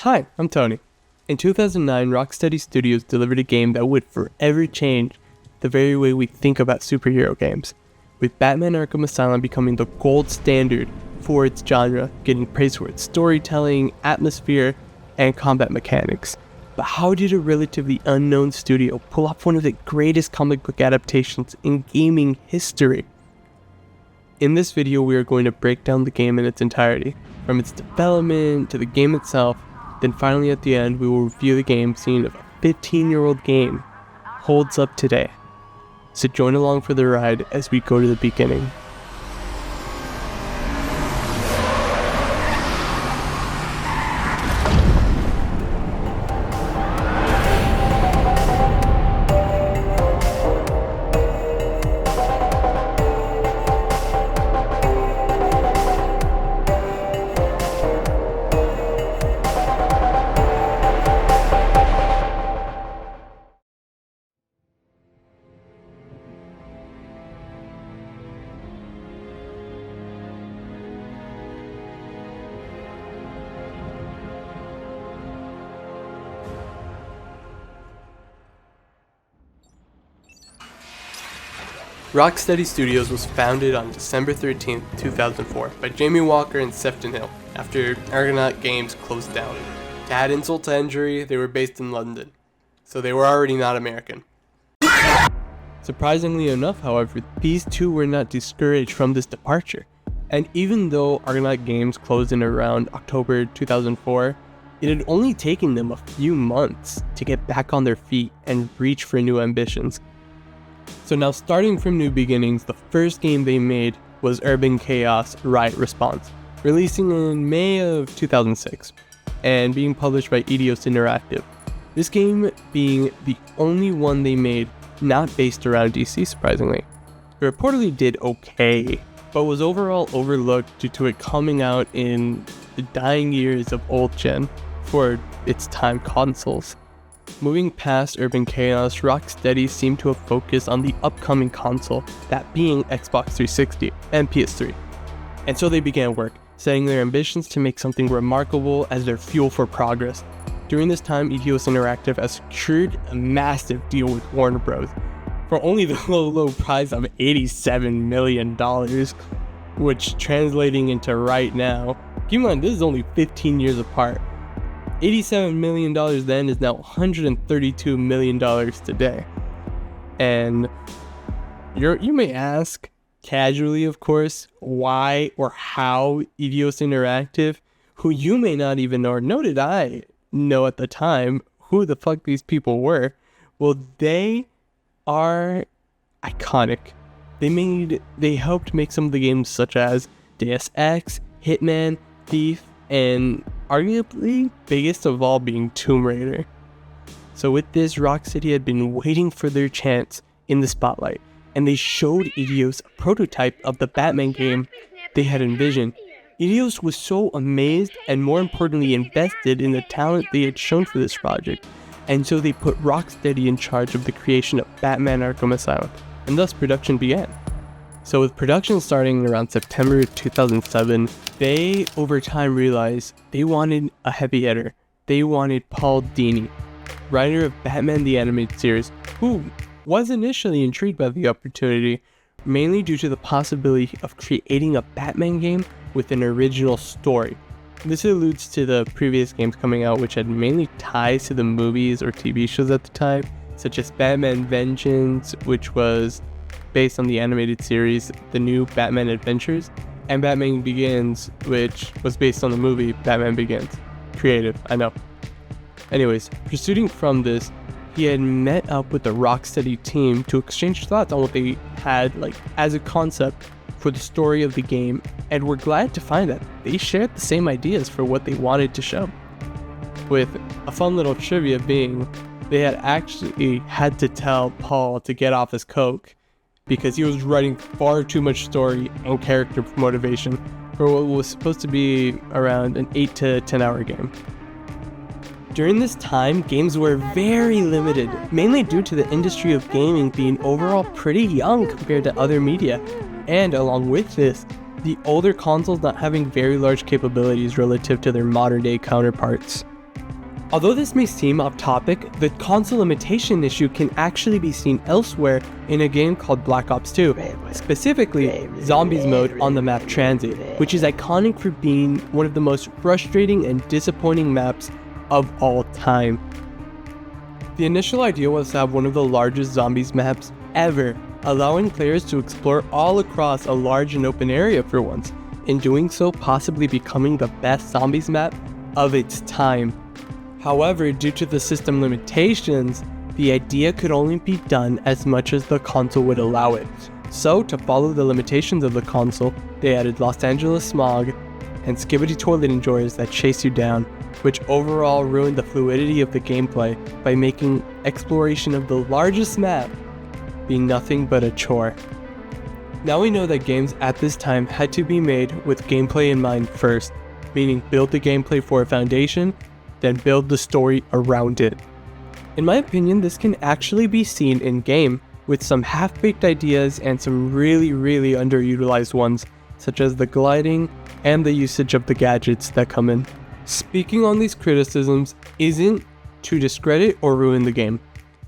Hi, I'm Tony. In 2009, Rocksteady Studios delivered a game that would forever change the very way we think about superhero games, with Batman Arkham Asylum becoming the gold standard for its genre, getting praise for its storytelling, atmosphere, and combat mechanics. But how did a relatively unknown studio pull off one of the greatest comic book adaptations in gaming history? In this video, we are going to break down the game in its entirety, from its development to the game itself. Then finally at the end, we will review the game, seeing if a 15-year-old game holds up today. So join along for the ride as we go to the beginning. Rocksteady Studios was founded on December 13, 2004 by Jamie Walker and Sefton Hill after Argonaut Games closed down. To add insult to injury, they were based in London, so they were already not American. Surprisingly enough, however, these two were not discouraged from this departure, and even though Argonaut Games closed in around October 2004, it had only taken them a few months to get back on their feet and reach for new ambitions. So now, starting from new beginnings, the first game they made was Urban Chaos Riot Response, releasing in May of 2006, and being published by Eidos Interactive. This game being the only one they made not based around DC, surprisingly. It reportedly did okay, but was overall overlooked due to it coming out in the dying years of old gen for its time consoles. Moving past Urban Chaos, Rocksteady seemed to have focused on the upcoming console, that being Xbox 360 and PS3. And so they began work, setting their ambitions to make something remarkable as their fuel for progress. During this time, Eidos Interactive has secured a massive deal with Warner Bros. For only the low price of $87 million, which translating into right now, keep in mind this is only 15 years apart. $87 million then is now $132 million today. And you may ask, casually of course, why or how Eidos Interactive, who you may not even know, or nor did I know at the time who the fuck these people were. Well, they are iconic. They helped make some of the games such as Deus Ex, Hitman, Thief, and arguably biggest of all being Tomb Raider. So with this, Rocksteady had been waiting for their chance in the spotlight, and they showed Eidos a prototype of the Batman game they had envisioned. Eidos was so amazed and more importantly invested in the talent they had shown for this project, and so they put Rocksteady in charge of the creation of Batman Arkham Asylum, and thus production began. So with production starting around September 2007, they over time realized they wanted a heavy hitter. They wanted Paul Dini, writer of Batman the Animated Series, who was initially intrigued by the opportunity, mainly due to the possibility of creating a Batman game with an original story. This alludes to the previous games coming out, which had mainly ties to the movies or TV shows at the time, such as Batman Vengeance, which was based on the animated series The New Batman Adventures, and Batman Begins, which was based on the movie Batman Begins. Creative, I know. Anyways, proceeding from this, he had met up with the Rocksteady team to exchange thoughts on what they had as a concept for the story of the game, and we're glad to find that they shared the same ideas for what they wanted to show. With a fun little trivia being, they had actually had to tell Paul to get off his coke, because he was writing far too much story and character motivation for what was supposed to be around an 8 to 10 hour game. During this time, games were very limited, mainly due to the industry of gaming being overall pretty young compared to other media, and along with this, the older consoles not having very large capabilities relative to their modern day counterparts. Although this may seem off topic, the console limitation issue can actually be seen elsewhere in a game called Black Ops 2, specifically Zombies mode on the map Transit, which is iconic for being one of the most frustrating and disappointing maps of all time. The initial idea was to have one of the largest Zombies maps ever, allowing players to explore all across a large and open area for once, in doing so possibly becoming the best Zombies map of its time. However, due to the system limitations, the idea could only be done as much as the console would allow it. So, to follow the limitations of the console, they added Los Angeles smog and skibbity toilet enjoyers that chase you down, which overall ruined the fluidity of the gameplay by making exploration of the largest map be nothing but a chore. Now we know that games at this time had to be made with gameplay in mind first, meaning build the gameplay for a foundation, then build the story around it. In my opinion, this can actually be seen in-game with some half-baked ideas and some really underutilized ones, such as the gliding and the usage of the gadgets that come in. Speaking on these criticisms isn't to discredit or ruin the game.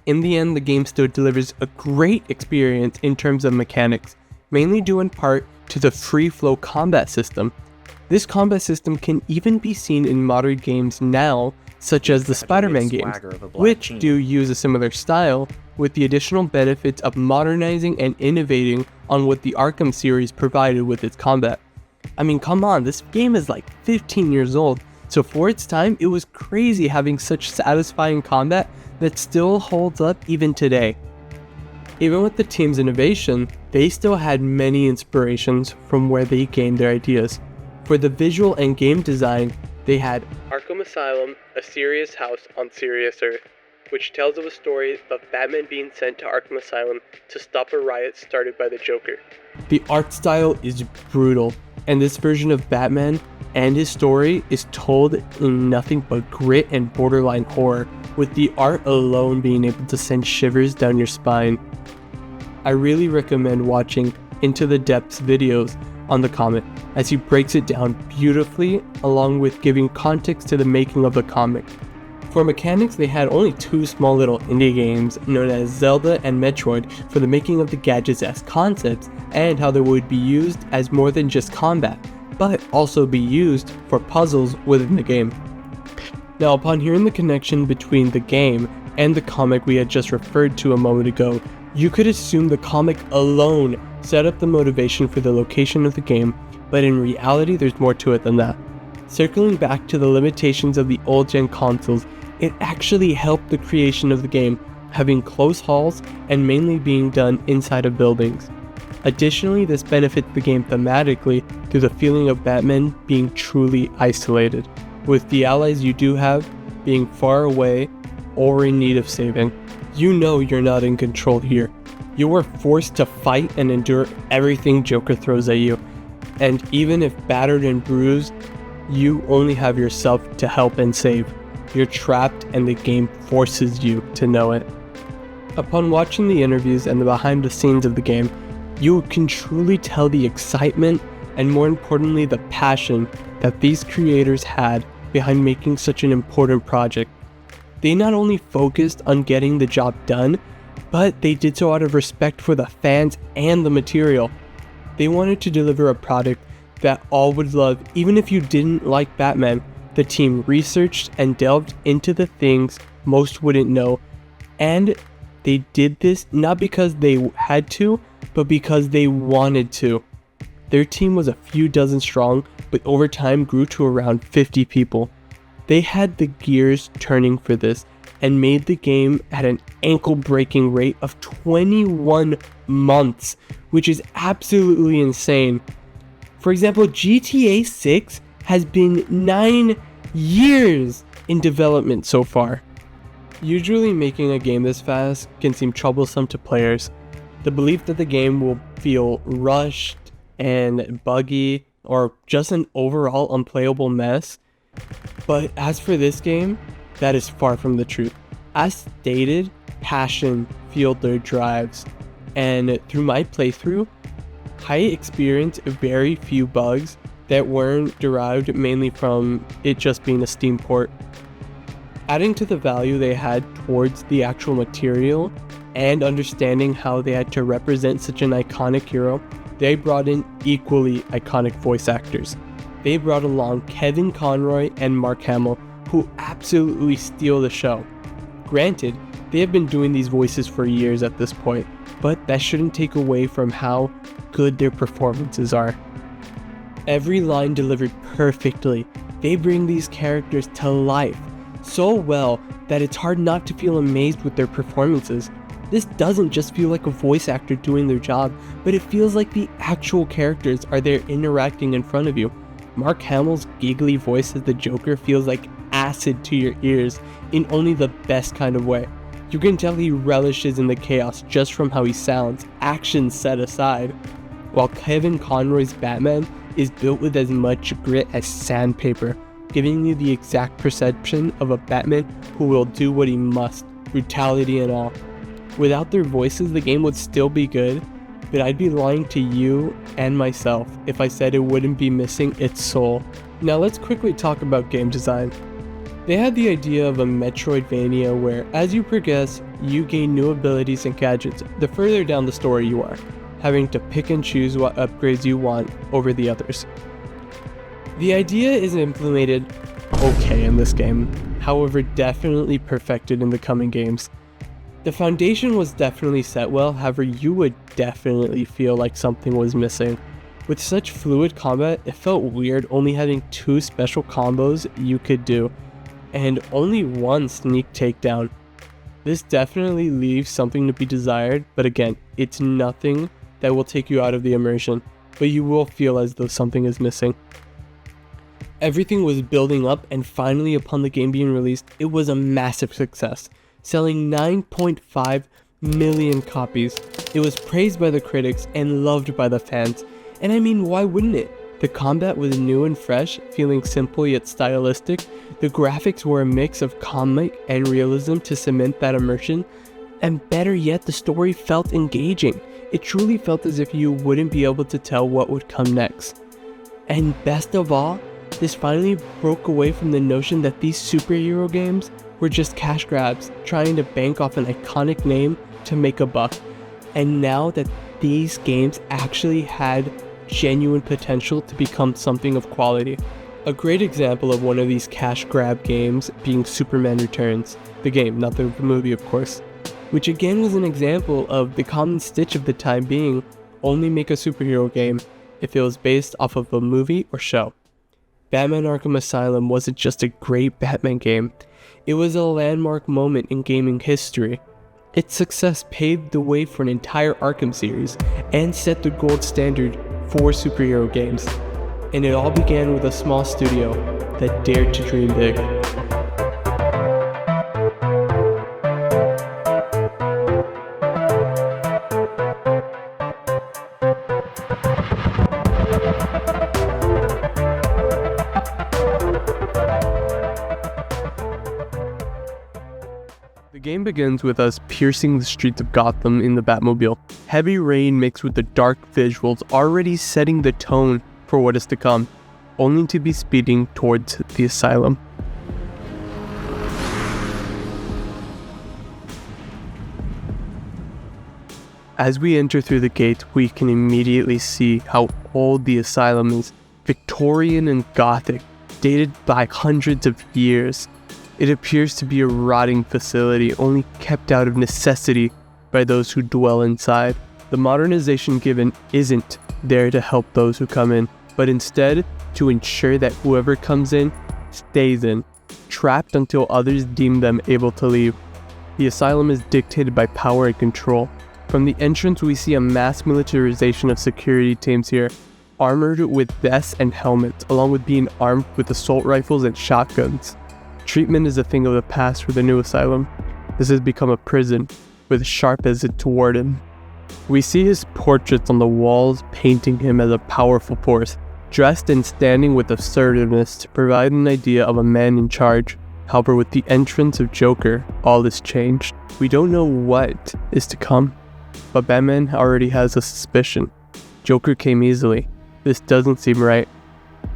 In the end, the game still delivers a great experience in terms of mechanics, mainly due in part to the free-flow combat system. This combat system can even be seen in modern games now, such as the Spider-Man games, which do use a similar style, with the additional benefits of modernizing and innovating on what the Arkham series provided with its combat. I mean, come on, this game is like 15 years old, so for its time, it was crazy having such satisfying combat that still holds up even today. Even with the team's innovation, they still had many inspirations from where they gained their ideas. For the visual and game design, they had Arkham Asylum, a serious house on Serious Earth, which tells of a story of Batman being sent to Arkham Asylum to stop a riot started by the Joker. The art style is brutal, and this version of Batman and his story is told in nothing but grit and borderline horror, with the art alone being able to send shivers down your spine. I really recommend watching Into the Depths videos on the comic, as he breaks it down beautifully along with giving context to the making of the comic. For mechanics, they had only two small little indie games known as Zelda and Metroid for the making of the gadgets as concepts and how they would be used as more than just combat, but also be used for puzzles within the game. Now, upon hearing the connection between the game and the comic we had just referred to a moment ago, you could assume the comic alone set up the motivation for the location of the game, but in reality there's more to it than that. Circling back to the limitations of the old-gen consoles, it actually helped the creation of the game, having close halls and mainly being done inside of buildings. Additionally, this benefits the game thematically through the feeling of Batman being truly isolated, with the allies you do have being far away or in need of saving. You know you're not in control here. You were forced to fight and endure everything Joker throws at you, and even if battered and bruised, you only have yourself to help and save. You're trapped and the game forces you to know it. Upon watching the interviews and the behind the scenes of the game, you can truly tell the excitement and, more importantly, the passion that these creators had behind making such an important project. They not only focused on getting the job done, but they did so out of respect for the fans and the material. They wanted to deliver a product that all would love, even if you didn't like Batman. The team researched and delved into the things most wouldn't know, and they did this not because they had to, but because they wanted to. Their team was a few dozen strong, but over time grew to around 50 people. They had the gears turning for this and made the game at an ankle-breaking rate of 21 months, which is absolutely insane. For example, GTA 6 has been 9 years in development so far. Usually making a game this fast can seem troublesome to players. The belief that the game will feel rushed and buggy or just an overall unplayable mess. But as for this game, that is far from the truth. As stated, passion fueled their drives, and through my playthrough, I experienced very few bugs that weren't derived mainly from it just being a Steam port. Adding to the value they had towards the actual material and understanding how they had to represent such an iconic hero, they brought in equally iconic voice actors. They brought along Kevin Conroy and Mark Hamill, who absolutely steal the show. Granted, they have been doing these voices for years at this point, but that shouldn't take away from how good their performances are. Every line delivered perfectly. They bring these characters to life so well that it's hard not to feel amazed with their performances. This doesn't just feel like a voice actor doing their job, but it feels like the actual characters are there interacting in front of you. Mark Hamill's giggly voice as the Joker feels like acid to your ears in only the best kind of way. You can tell he relishes in the chaos just from how he sounds, actions set aside. While Kevin Conroy's Batman is built with as much grit as sandpaper, giving you the exact perception of a Batman who will do what he must, brutality and all. Without their voices, the game would still be good, but I'd be lying to you and myself if I said it wouldn't be missing its soul. Now let's quickly talk about game design. They had the idea of a Metroidvania where, as you progress, you gain new abilities and gadgets the further down the story you are, having to pick and choose what upgrades you want over the others. The idea is implemented okay in this game, however definitely perfected in the coming games. The foundation was definitely set well, however you would definitely feel like something was missing. With such fluid combat, it felt weird only having 2 special combos you could do, and only 1 sneak takedown. This definitely leaves something to be desired, but again, it's nothing that will take you out of the immersion, but you will feel as though something is missing. Everything was building up, and finally upon the game being released, it was a massive success, selling 9.5 million copies. It was praised by the critics and loved by the fans, and I mean, why wouldn't it? The combat was new and fresh, feeling simple yet stylistic. The graphics were a mix of comic and realism to cement that immersion, and better yet, the story felt engaging. It truly felt as if you wouldn't be able to tell what would come next. And best of all, this finally broke away from the notion that these superhero games were just cash grabs, trying to bank off an iconic name to make a buck. And now that these games actually had genuine potential to become something of quality. A great example of one of these cash grab games being Superman Returns, the game, not the movie of course, which again was an example of the common stitch of the time being only make a superhero game if it was based off of a movie or show. Batman Arkham Asylum wasn't just a great Batman game, it was a landmark moment in gaming history. Its success paved the way for an entire Arkham series and set the gold standard for superhero games. And it all began with a small studio that dared to dream big. The game begins with us piercing the streets of Gotham in the Batmobile. Heavy rain mixed with the dark visuals already setting the tone for what is to come, only to be speeding towards the asylum. As we enter through the gate, we can immediately see how old the asylum is. Victorian and Gothic, dated by hundreds of years. It appears to be a rotting facility, only kept out of necessity by those who dwell inside. The modernization given isn't there to help those who come in, but instead to ensure that whoever comes in stays in, trapped until others deem them able to leave. The asylum is dictated by power and control. From the entrance, we see a mass militarization of security teams here, armored with vests and helmets, along with being armed with assault rifles and shotguns. Treatment is a thing of the past for the new asylum. This has become a prison, with sharp as it toward him. We see his portraits on the walls, painting him as a powerful force, dressed and standing with assertiveness to provide an idea of a man in charge. However, with the entrance of Joker, all is changed. We don't know what is to come, but Batman already has a suspicion. Joker came easily. This doesn't seem right,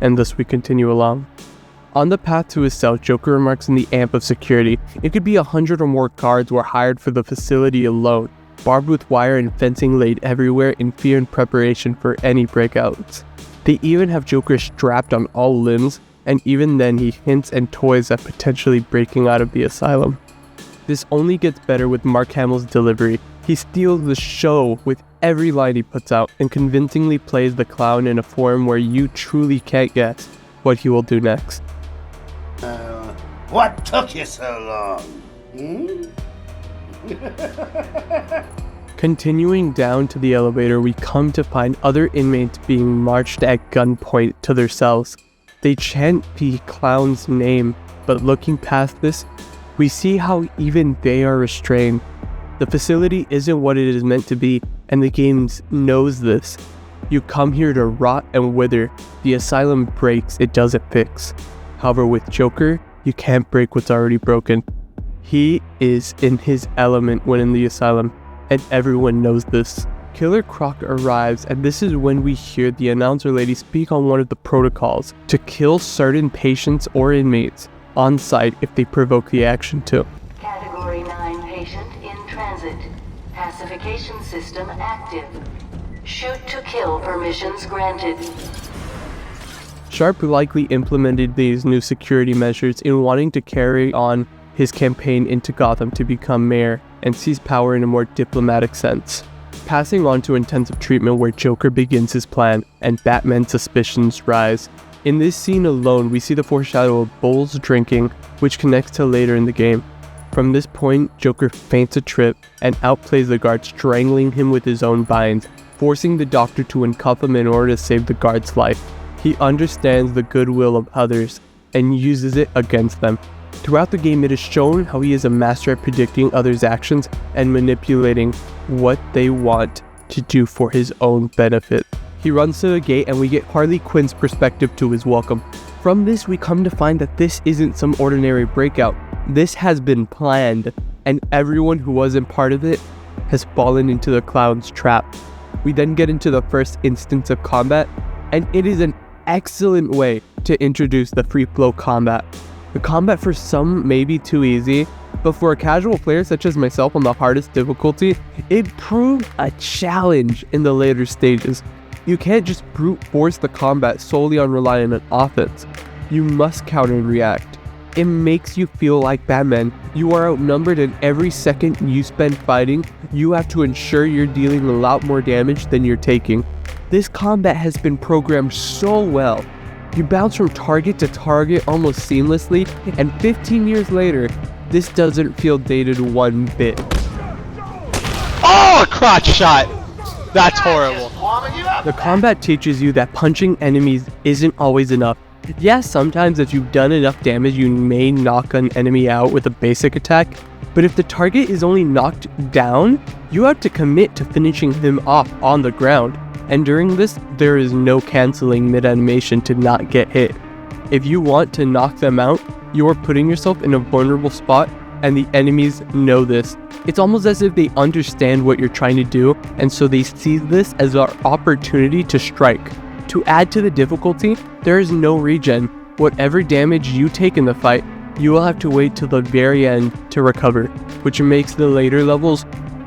and thus we continue along. On the path to his cell, Joker remarks in the amp of security, it could be 100 or more guards were hired for the facility alone, barbed with wire and fencing laid everywhere in fear and preparation for any breakouts. They even have Joker strapped on all limbs, and even then he hints and toys at potentially breaking out of the asylum. This only gets better with Mark Hamill's delivery. He steals the show with every line he puts out and convincingly plays the clown in a form where you truly can't guess what he will do next. What took you so long? Continuing down to the elevator, we come to find other inmates being marched at gunpoint to their cells. They chant the clown's name, but looking past this, we see how even they are restrained. The facility isn't what it is meant to be, and the game knows this. You come here to rot and wither. The asylum breaks, it doesn't fix. However, with Joker, you can't break what's already broken. He is in his element when in the asylum, and everyone knows this. Killer Croc arrives, and this is when we hear the announcer lady speak on one of the protocols to kill certain patients or inmates on site if they provoke the action to. Category 9 patient in transit. Pacification system active. Shoot to kill permissions granted. Sharp likely implemented these new security measures in wanting to carry on his campaign into Gotham to become mayor and seize power in a more diplomatic sense. Passing on to intensive treatment where Joker begins his plan and Batman's suspicions rise. In this scene alone, we see the foreshadow of Bull's drinking, which connects to later in the game. From this point, Joker faints a trip and outplays the guard, strangling him with his own binds, forcing the doctor to uncuff him in order to save the guard's life. He understands the goodwill of others and uses it against them. Throughout the game, it is shown how he is a master at predicting others' actions and manipulating what they want to do for his own benefit. He runs to the gate and we get Harley Quinn's perspective to his welcome. From this, we come to find that this isn't some ordinary breakout. This has been planned, and everyone who wasn't part of it has fallen into the clown's trap. We then get into the first instance of combat, and it is an excellent way to introduce the free flow combat. The combat for some may be too easy, but for a casual player such as myself on the hardest difficulty, it proved a challenge in the later stages. You can't just brute force the combat solely on relying on offense. You must counter and react. It makes you feel like Batman. You are outnumbered, and every second you spend fighting, you have to ensure you're dealing a lot more damage than you're taking. This combat has been programmed so well. You bounce from target to target almost seamlessly, and 15 years later, this doesn't feel dated one bit. Oh, a crotch shot! That's horrible. The combat teaches you that punching enemies isn't always enough. Yes, sometimes if you've done enough damage, you may knock an enemy out with a basic attack, but if the target is only knocked down, you have to commit to finishing him off on the ground. And during this, there is no canceling mid-animation to not get hit. If you want to knock them out, you are putting yourself in a vulnerable spot, and the enemies know this. It's almost as if they understand what you're trying to do, and so they see this as an opportunity to strike. To add to the difficulty, there is no regen. Whatever damage you take in the fight, you will have to wait till the very end to recover, which makes the later levels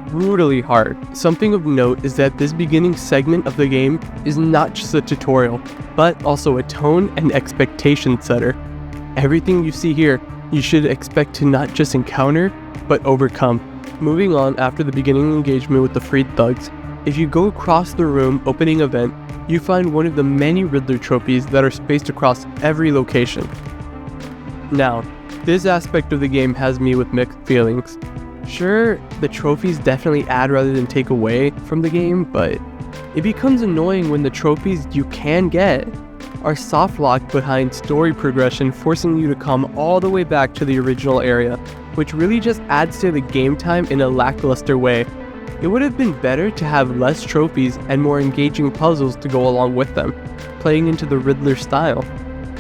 brutally hard. Something of note is that this beginning segment of the game is not just a tutorial, but also a tone and expectation setter. Everything you see here, you should expect to not just encounter, but overcome. Moving on after the beginning engagement with the freed thugs, if you go across the room opening event, you find one of the many Riddler trophies that are spaced across every location. Now, this aspect of the game has me with mixed feelings. Sure, the trophies definitely add rather than take away from the game, but it becomes annoying when the trophies you can get are soft locked behind story progression, forcing you to come all the way back to the original area, which really just adds to the game time in a lackluster way. It would have been better to have less trophies and more engaging puzzles to go along with them, playing into the Riddler style.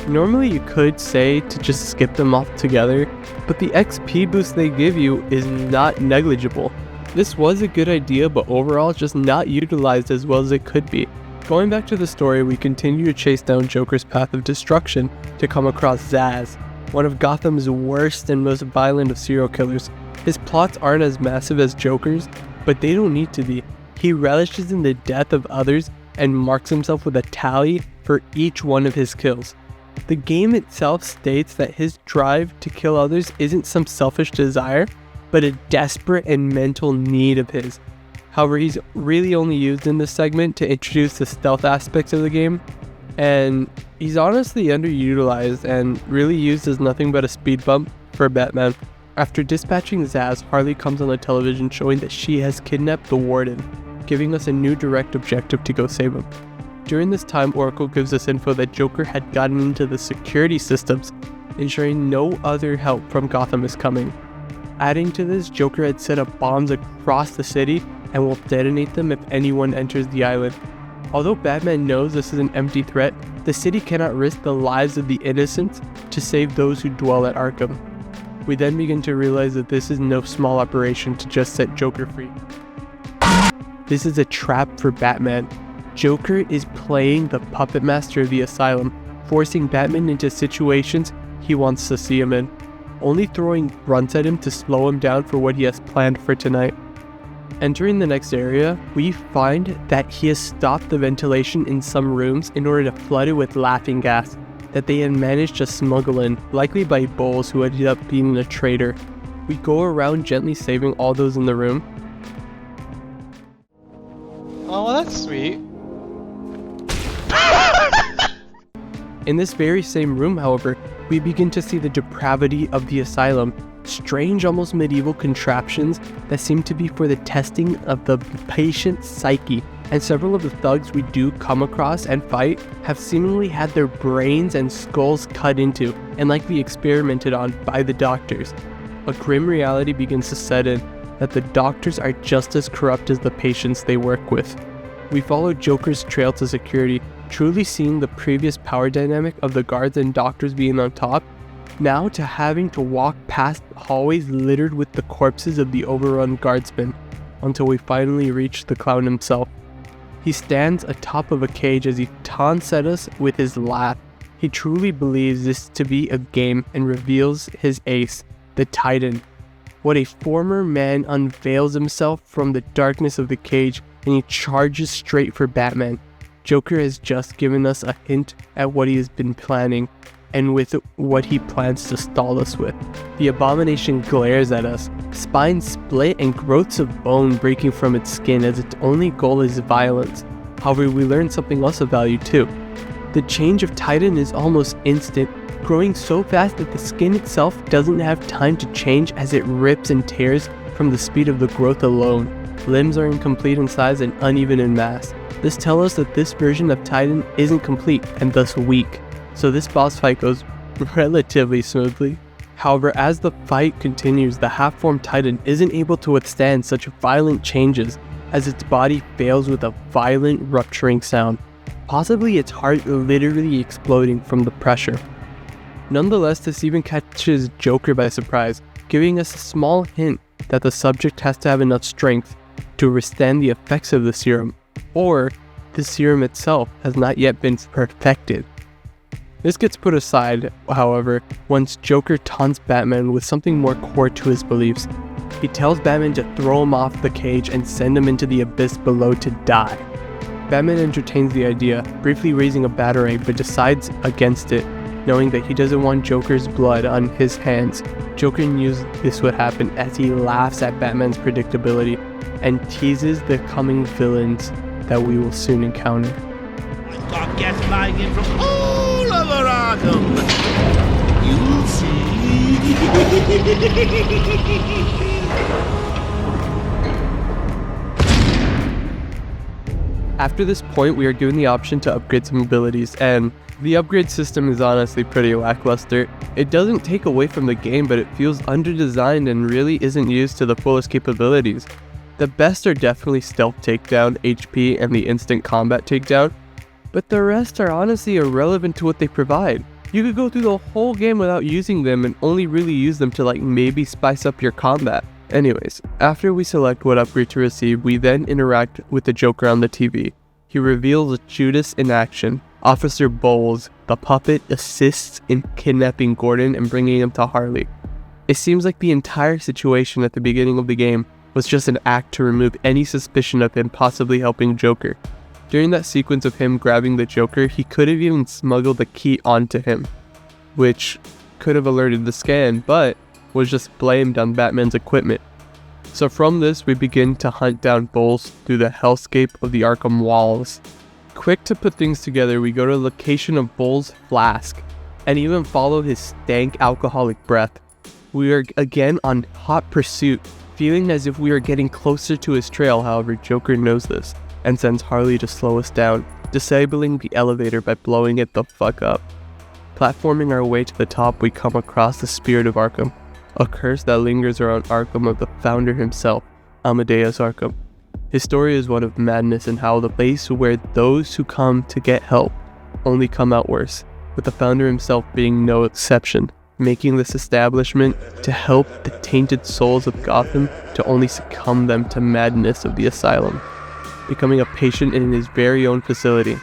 Normally you could say to just skip them altogether, but the XP boost they give you is not negligible. This was a good idea, but overall just not utilized as well as it could be. Going back to the story, we continue to chase down Joker's path of destruction to come across Zsasz, one of Gotham's worst and most violent of serial killers. His plots aren't as massive as Joker's, but they don't need to be. He relishes in the death of others and marks himself with a tally for each one of his kills. The game itself states that his drive to kill others isn't some selfish desire, but a desperate and mental need of his. However, he's really only used in this segment to introduce the stealth aspects of the game, and he's honestly underutilized and really used as nothing but a speed bump for Batman. After dispatching Zsasz, Harley comes on the television showing that she has kidnapped the Warden, giving us a new direct objective to go save him. During this time, Oracle gives us info that Joker had gotten into the security systems, ensuring no other help from Gotham is coming. Adding to this, Joker had set up bombs across the city and will detonate them if anyone enters the island. Although Batman knows this is an empty threat, the city cannot risk the lives of the innocents to save those who dwell at Arkham. We then begin to realize that this is no small operation to just set Joker free. This is a trap for Batman. Joker is playing the puppet master of the asylum, forcing Batman into situations he wants to see him in, only throwing grunts at him to slow him down for what he has planned for tonight. Entering the next area, we find that he has stopped the ventilation in some rooms in order to flood it with laughing gas that they had managed to smuggle in, likely by Bowles, who ended up being a traitor. We go around gently saving all those in the room. Oh, well, that's sweet. In this very same room, however, we begin to see the depravity of the asylum, strange, almost medieval contraptions that seem to be for the testing of the patient's psyche, and several of the thugs we do come across and fight have seemingly had their brains and skulls cut into and likely experimented on by the doctors. A grim reality begins to set in that the doctors are just as corrupt as the patients they work with. We follow Joker's trail to security, truly seeing the previous power dynamic of the guards and doctors being on top, now to having to walk past hallways littered with the corpses of the overrun guardsmen, until we finally reach the clown himself. He stands atop of a cage as he taunts at us with his laugh. He truly believes this to be a game and reveals his ace, the Titan. What a former man unveils himself from the darkness of the cage, and he charges straight for Batman. Joker has just given us a hint at what he has been planning, and with what he plans to stall us with. The abomination glares at us, spine split and growths of bone breaking from its skin as its only goal is violence. However, we learn something else of value too. The change of Titan is almost instant, growing so fast that the skin itself doesn't have time to change as it rips and tears from the speed of the growth alone. Limbs are incomplete in size and uneven in mass. This tells us that this version of Titan isn't complete and thus weak, so this boss fight goes relatively smoothly. However, as the fight continues, the half-formed Titan isn't able to withstand such violent changes as its body fails with a violent rupturing sound, possibly its heart literally exploding from the pressure. Nonetheless, this even catches Joker by surprise, giving us a small hint that the subject has to have enough strength to withstand the effects of the serum, or the serum itself has not yet been perfected. This gets put aside, however, once Joker taunts Batman with something more core to his beliefs. He tells Batman to throw him off the cage and send him into the abyss below to die. Batman entertains the idea, briefly raising a batarang, but decides against it, knowing that he doesn't want Joker's blood on his hands. Joker knew this would happen as he laughs at Batman's predictability and teases the coming villains that we will soon encounter. I've got guests flying in from all over Arkham. You'll see. After this point, we are given the option to upgrade some abilities, and the upgrade system is honestly pretty lackluster. It doesn't take away from the game, but it feels under-designed and really isn't used to the fullest capabilities. The best are definitely stealth takedown, HP, and the instant combat takedown, but the rest are honestly irrelevant to what they provide. You could go through the whole game without using them and only really use them to maybe spice up your combat. Anyways, after we select what upgrade to receive, we then interact with the Joker on the TV. he reveals Judas in action. Officer Bowles, the puppet, assists in kidnapping Gordon and bringing him to Harley. It seems like the entire situation at the beginning of the game was just an act to remove any suspicion of him possibly helping Joker. During that sequence of him grabbing the Joker, he could have even smuggled the key onto him, which could have alerted the scan, but was just blamed on Batman's equipment. So from this, we begin to hunt down Bowles through the hellscape of the Arkham walls. Quick to put things together, we go to the location of Bowles' flask, and even follow his stank alcoholic breath. We are again on hot pursuit, feeling as if we are getting closer to his trail. However, Joker knows this, and sends Harley to slow us down, disabling the elevator by blowing it the fuck up. Platforming our way to the top, we come across the Spirit of Arkham, a curse that lingers around Arkham of the founder himself, Amadeus Arkham. His story is one of madness and how the place where those who come to get help only come out worse, with the founder himself being no exception, making this establishment to help the tainted souls of Gotham to only succumb them to madness of the asylum, becoming a patient in his very own facility.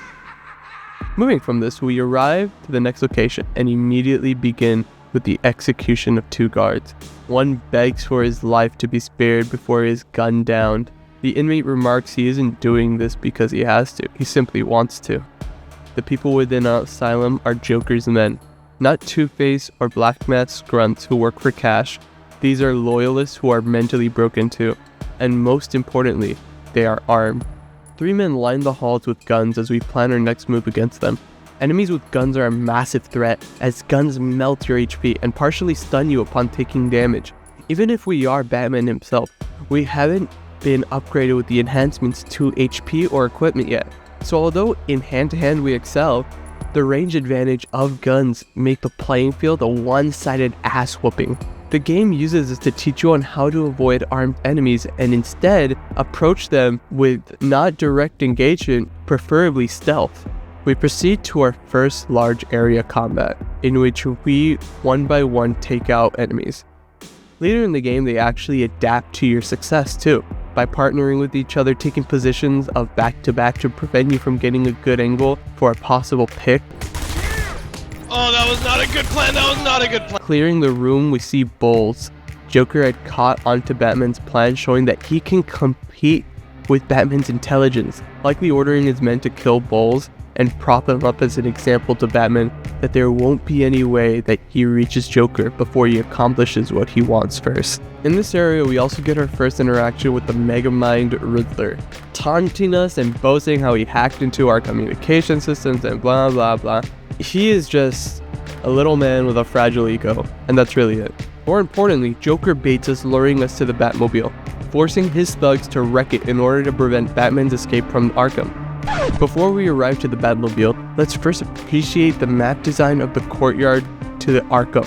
Moving from this, we arrive to the next location and immediately begin with the execution of 2 guards. One begs for his life to be spared before he is gunned down. The inmate remarks he isn't doing this because he has to, he simply wants to. The people within our asylum are Joker's men, not Two-Face or Black Mask grunts who work for cash. These are loyalists who are mentally broken too, and most importantly, they are armed. 3 men line the halls with guns as we plan our next move against them. Enemies with guns are a massive threat, as guns melt your HP and partially stun you upon taking damage. Even if we are Batman himself, we haven't been upgraded with the enhancements to HP or equipment yet. So although in hand-to-hand we excel, the range advantage of guns make the playing field a one-sided ass whooping. The game uses this to teach you on how to avoid armed enemies and instead approach them with not direct engagement, preferably stealth. We proceed to our first large area combat, in which we one by one take out enemies. Later in the game, they actually adapt to your success too, by partnering with each other, taking positions of back-to-back to prevent you from getting a good angle for a possible pick. Oh, that was not a good plan. That was not a good plan. Clearing the room, we see Bowles. Joker had caught onto Batman's plan, showing that he can compete with Batman's intelligence, likely ordering his men to kill Bowles and prop him up as an example to Batman that there won't be any way that he reaches Joker before he accomplishes what he wants first. In this area, we also get our first interaction with the Megamind Riddler, taunting us and boasting how he hacked into our communication systems and blah blah blah. He is just a little man with a fragile ego, and that's really it. More importantly, Joker baits us, luring us to the Batmobile, forcing his thugs to wreck it in order to prevent Batman's escape from Arkham. Before we arrive to the Batmobile, let's first appreciate the map design of the courtyard to the Arkham.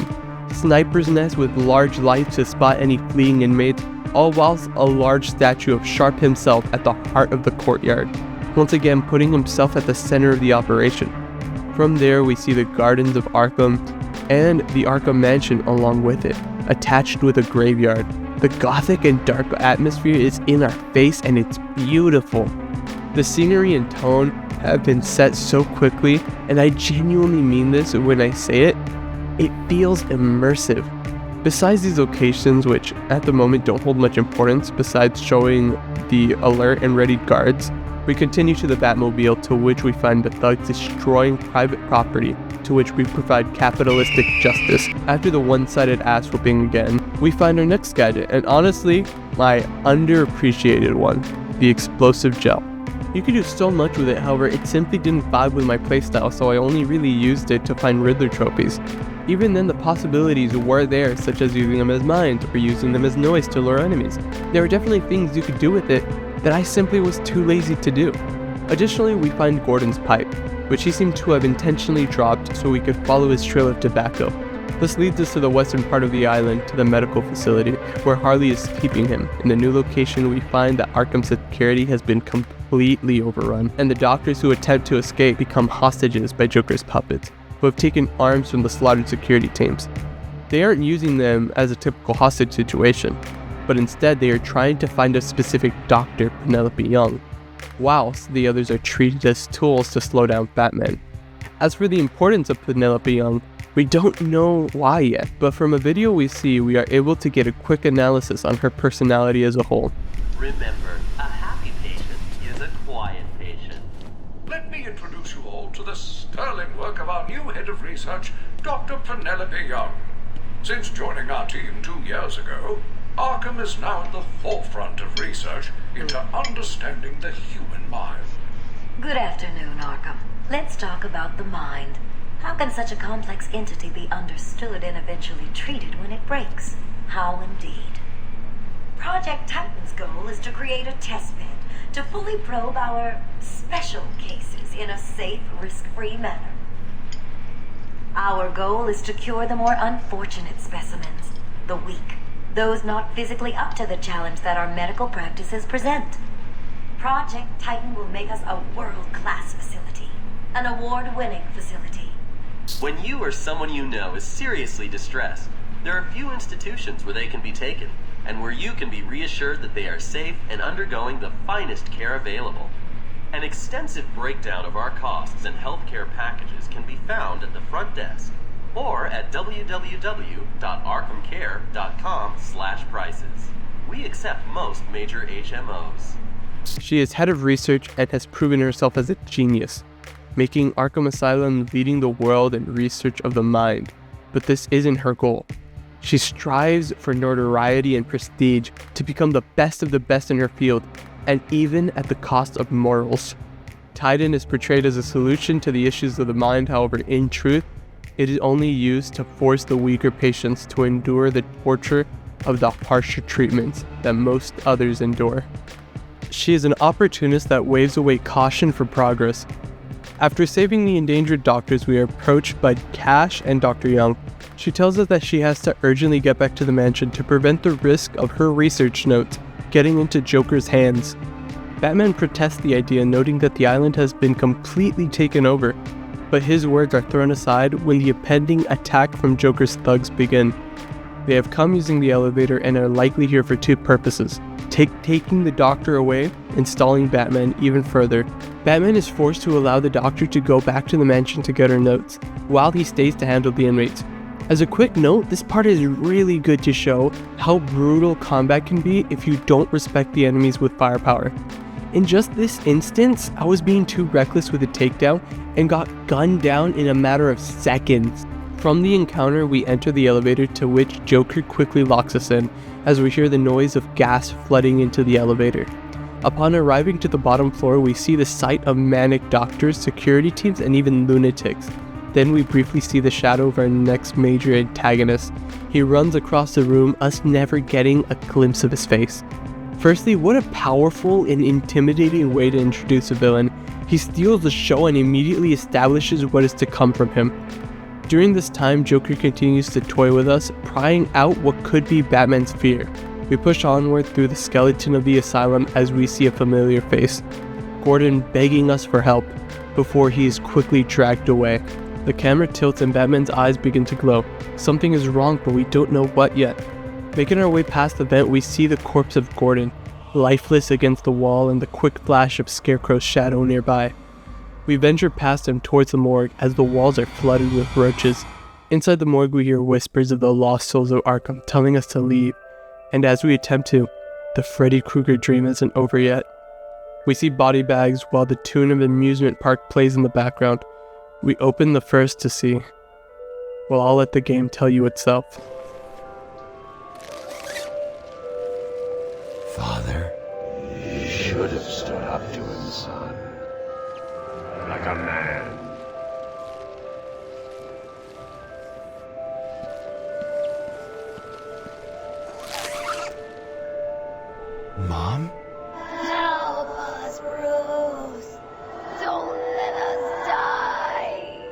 Sniper's nest with large lights to spot any fleeing inmates, all whilst a large statue of Sharp himself at the heart of the courtyard, once again putting himself at the center of the operation. From there, we see the gardens of Arkham and the Arkham Mansion along with it, attached with a graveyard. The gothic and dark atmosphere is in our face and it's beautiful. The scenery and tone have been set so quickly, and I genuinely mean this when I say it, it feels immersive. Besides these locations, which at the moment don't hold much importance besides showing the alert and ready guards, we continue to the Batmobile, to which we find the thugs destroying private property, to which we provide capitalistic justice. After the one-sided ass whooping again, we find our next gadget, and honestly, my underappreciated one, the explosive gel. You could do so much with it, however, it simply didn't vibe with my playstyle, so I only really used it to find Riddler trophies. Even then, the possibilities were there, such as using them as mines or using them as noise to lure enemies. There were definitely things you could do with it that I simply was too lazy to do. Additionally, we find Gordon's pipe, which he seemed to have intentionally dropped so we could follow his trail of tobacco. This leads us to the western part of the island, to the medical facility, where Harley is keeping him. In the new location, we find that Arkham security has been completely overrun, and the doctors who attempt to escape become hostages by Joker's puppets, who have taken arms from the slaughtered security teams. They aren't using them as a typical hostage situation, but instead they are trying to find a specific doctor, Penelope Young. whilst the others are treated as tools to slow down Batman. As for the importance of Penelope Young, we don't know why yet, but from a video we see, we are able to get a quick analysis on her personality as a whole. Remember, a happy patient is a quiet patient. Let me introduce you all to the sterling work of our new head of research, Dr. Penelope Young. Since joining our team 2 years ago, Arkham is now at the forefront of research into understanding the human mind. Good afternoon, Arkham. Let's talk about the mind. How can such a complex entity be understood and eventually treated when it breaks? How indeed. Project Titan's goal is to create a testbed to fully probe our special cases in a safe, risk-free manner. Our goal is to cure the more unfortunate specimens, the weak, those not physically up to the challenge that our medical practices present. Project Titan will make us a world-class facility, an award-winning facility. When you or someone you know is seriously distressed, there are few institutions where they can be taken, and where you can be reassured that they are safe and undergoing the finest care available. An extensive breakdown of our costs and healthcare packages can be found at the front desk or at www.arkhamcare.com/prices. We accept most major HMOs. She is head of research and has proven herself as a genius, making Arkham Asylum leading the world in research of the mind. But this isn't her goal. She strives for notoriety and prestige to become the best of the best in her field, and even at the cost of morals. Titan is portrayed as a solution to the issues of the mind, however, in truth, it is only used to force the weaker patients to endure the torture of the harsher treatments that most others endure. She is an opportunist that waves away caution for progress. After saving the endangered doctors, we are approached by Cash and Dr. Young. She tells us that she has to urgently get back to the mansion to prevent the risk of her research notes getting into Joker's hands. Batman protests the idea, noting that the island has been completely taken over, but his words are thrown aside when the impending attack from Joker's thugs begin. They have come using the elevator and are likely here for two purposes: taking the Doctor away and stalling Batman even further. Batman is forced to allow the Doctor to go back to the mansion to get her notes, while he stays to handle the inmates. As a quick note, this part is really good to show how brutal combat can be if you don't respect the enemies with firepower. In just this instance, I was being too reckless with a takedown and got gunned down in a matter of seconds. From the encounter, we enter the elevator, to which Joker quickly locks us in, as we hear the noise of gas flooding into the elevator. Upon arriving to the bottom floor, we see the sight of manic doctors, security teams, and even lunatics. Then we briefly see the shadow of our next major antagonist. He runs across the room, us never getting a glimpse of his face. Firstly, what a powerful and intimidating way to introduce a villain. He steals the show and immediately establishes what is to come from him. During this time, Joker continues to toy with us, prying out what could be Batman's fear. We push onward through the skeleton of the asylum as we see a familiar face, Gordon begging us for help, before he is quickly dragged away. The camera tilts and Batman's eyes begin to glow. Something is wrong, but we don't know what yet. Making our way past the vent, we see the corpse of Gordon, lifeless against the wall, and the quick flash of Scarecrow's shadow nearby. We venture past him towards the morgue as the walls are flooded with roaches. Inside the morgue, we hear whispers of the lost souls of Arkham telling us to leave, and as we attempt to, the Freddy Krueger dream isn't over yet. We see body bags while the tune of amusement park plays in the background. We open the first to see. Well, I'll let the game tell you itself. Father, you should have stood up to him, son. Like a man. Mom? Help us, Bruce! Don't let us die!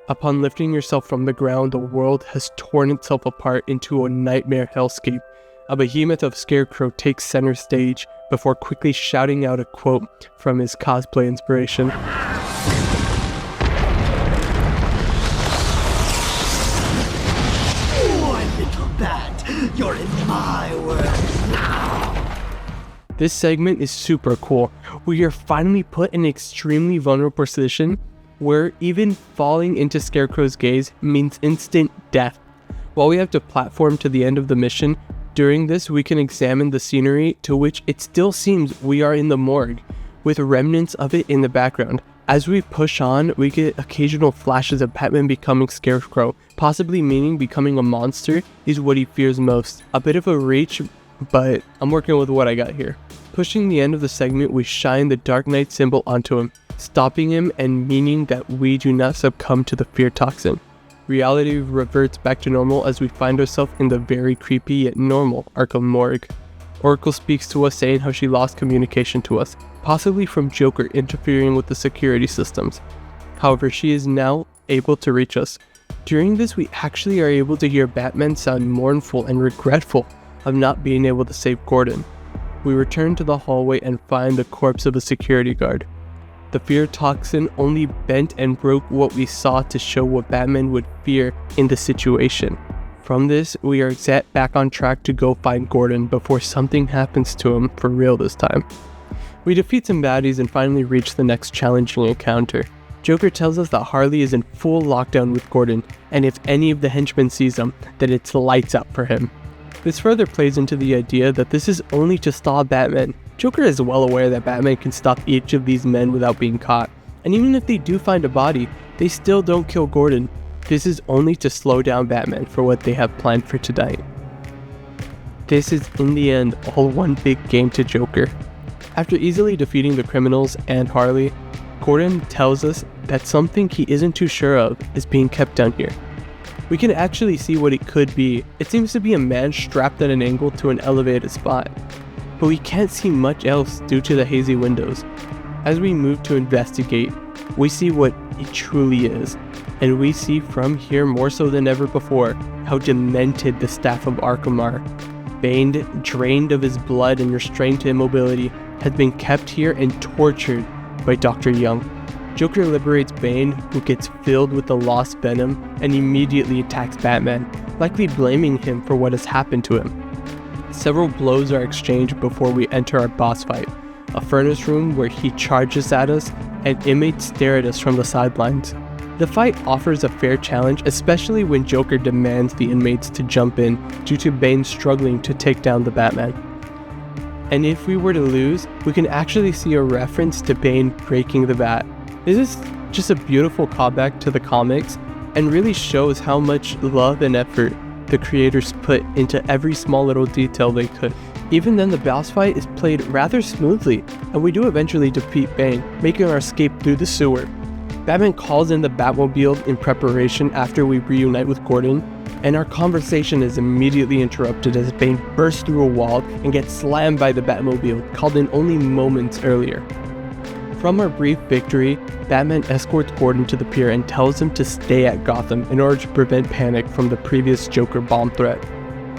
Upon lifting yourself from the ground, the world has torn itself apart into a nightmare hellscape. A behemoth of Scarecrow takes center stage before quickly shouting out a quote from his cosplay inspiration. This segment is super cool. We are finally put in an extremely vulnerable position where even falling into Scarecrow's gaze means instant death. While we have to platform to the end of the mission, during this we can examine the scenery to which it still seems we are in the morgue, with remnants of it in the background. As we push on, we get occasional flashes of Batman becoming Scarecrow, possibly meaning becoming a monster is what he fears most. A bit of a reach, but I'm working with what I got here. Pushing the end of the segment, we shine the Dark Knight symbol onto him, stopping him and meaning that we do not succumb to the fear toxin. Reality reverts back to normal as we find ourselves in the very creepy yet normal Arkham morgue. Oracle speaks to us saying how she lost communication to us, possibly from Joker interfering with the security systems. However, she is now able to reach us. During this, we actually are able to hear Batman sound mournful and regretful of not being able to save Gordon. We return to the hallway and find the corpse of a security guard. The fear toxin only bent and broke what we saw to show what Batman would fear in the situation. From this, we are set back on track to go find Gordon before something happens to him for real this time. We defeat some baddies and finally reach the next challenging encounter. Joker tells us that Harley is in full lockdown with Gordon, and if any of the henchmen sees him, then it's lights up for him. This further plays into the idea that this is only to stop Batman. Joker is well aware that Batman can stop each of these men without being caught, and even if they do find a body, they still don't kill Gordon. This is only to slow down Batman for what they have planned for tonight. This is in the end all one big game to Joker. After easily defeating the criminals and Harley, Gordon tells us that something he isn't too sure of is being kept down here. We can actually see what it could be. It seems to be a man strapped at an angle to an elevated spot, but we can't see much else due to the hazy windows. As we move to investigate, we see what it truly is, and we see from here more so than ever before how demented the staff of Arkham are. Bane, drained of his blood and restrained to immobility, has been kept here and tortured by Dr. Young. Joker liberates Bane, who gets filled with the lost venom and immediately attacks Batman, likely blaming him for what has happened to him. Several blows are exchanged before we enter our boss fight, a furnace room where he charges at us and inmates stare at us from the sidelines. The fight offers a fair challenge, especially when Joker demands the inmates to jump in due to Bane struggling to take down the Batman. And if we were to lose, we can actually see a reference to Bane breaking the bat. This is just a beautiful callback to the comics and really shows how much love and effort the creators put into every small little detail they could. Even then, the boss fight is played rather smoothly, and we do eventually defeat Bane, making our escape through the sewer. Batman calls in the Batmobile in preparation after we reunite with Gordon, and our conversation is immediately interrupted as Bane bursts through a wall and gets slammed by the Batmobile, called in only moments earlier. From our brief victory, Batman escorts Gordon to the pier and tells him to stay at Gotham in order to prevent panic from the previous Joker bomb threat.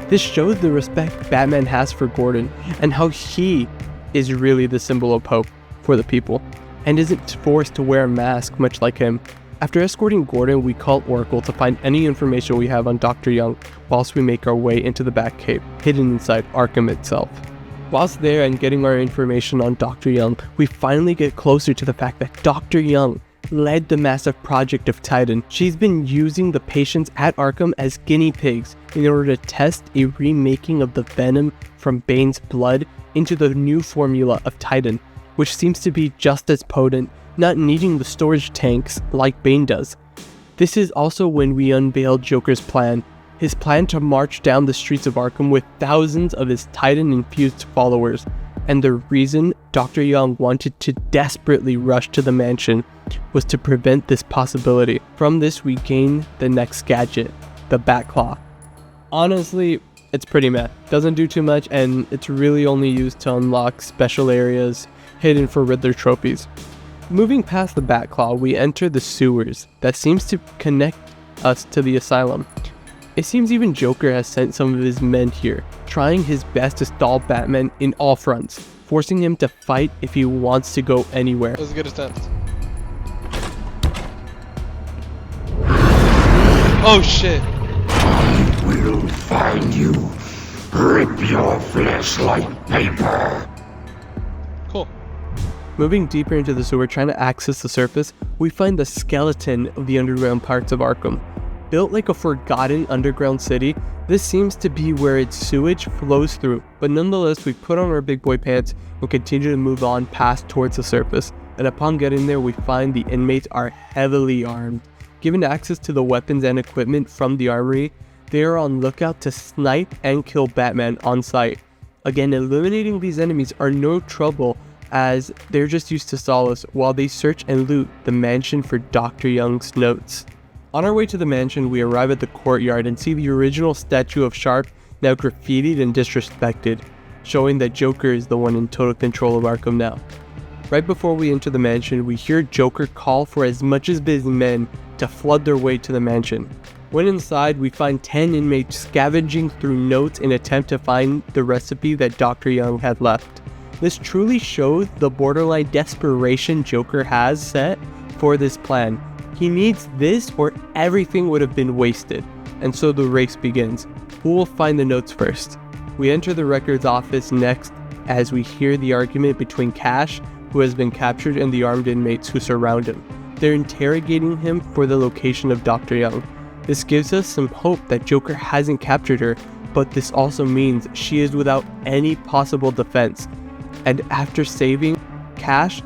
This shows the respect Batman has for Gordon and how he is really the symbol of hope for the people and isn't forced to wear a mask much like him. After escorting Gordon, we call Oracle to find any information we have on Dr. Young whilst we make our way into the Batcave, hidden inside Arkham itself. Whilst there and getting our information on Dr. Young, we finally get closer to the fact that Dr. Young led the massive project of Titan. She's been using the patients at Arkham as guinea pigs in order to test a remaking of the venom from Bane's blood into the new formula of Titan, which seems to be just as potent, not needing the storage tanks like Bane does. This is also when we unveil Joker's plan. His plan to march down the streets of Arkham with thousands of his Titan-infused followers, and the reason Dr. Young wanted to desperately rush to the mansion was to prevent this possibility. From this, we gain the next gadget, the Batclaw. Honestly, it's pretty meh. Doesn't do too much, and it's really only used to unlock special areas hidden for Riddler trophies. Moving past the Batclaw, we enter the sewers that seems to connect us to the asylum. It seems even Joker has sent some of his men here, trying his best to stall Batman in all fronts, forcing him to fight if he wants to go anywhere. That was a good attempt. Oh shit! I will find you, rip your flesh like paper, Moving deeper into the sewer, trying to access the surface, we find the skeleton of the underground parts of Arkham. Built like a forgotten underground city, this seems to be where its sewage flows through, but nonetheless we put on our big boy pants and continue to move on past towards the surface, and upon getting there we find the inmates are heavily armed. Given access to the weapons and equipment from the armory, they are on lookout to snipe and kill Batman on sight. Again, eliminating these enemies are no trouble as they're just used to solace while they search and loot the mansion for Dr. Young's notes. On our way to the mansion, we arrive at the courtyard and see the original statue of Sharp now graffitied and disrespected, showing that Joker is the one in total control of Arkham now. Right before we enter the mansion, we hear Joker call for as much as his men to flood their way to the mansion. When inside, we find 10 inmates scavenging through notes in an attempt to find the recipe that Dr. Young had left. This truly shows the borderline desperation Joker has set for this plan. He needs this or everything would have been wasted, and so the race begins. Who will find the notes first? We enter the records office next as we hear the argument between Cash, who has been captured, and the armed inmates who surround him. They're interrogating him for the location of Dr. Young. This gives us some hope that Joker hasn't captured her, but this also means she is without any possible defense. And after saving Cash,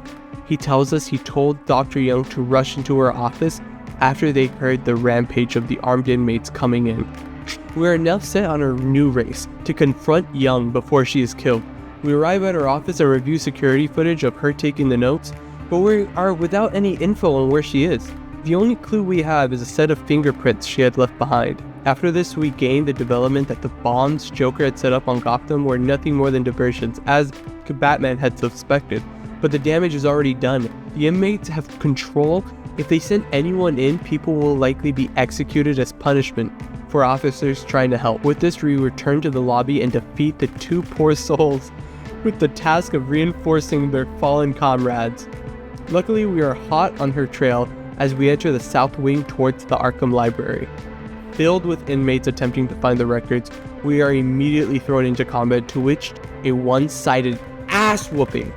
he tells us he told Dr. Young to rush into her office after they heard the rampage of the armed inmates coming in. We are now set on a new race to confront Young before she is killed. We arrive at her office and review security footage of her taking the notes, but we are without any info on where she is. The only clue we have is a set of fingerprints she had left behind. After this, we gain the development that the bombs Joker had set up on Gotham were nothing more than diversions, as Batman had suspected. But the damage is already done. The inmates have control. If they send anyone in, people will likely be executed as punishment for officers trying to help. With this, we return to the lobby and defeat the two poor souls with the task of reinforcing their fallen comrades. Luckily, we are hot on her trail as we enter the south wing towards the Arkham Library. Filled with inmates attempting to find the records, we are immediately thrown into combat, to which a one-sided ass whooping.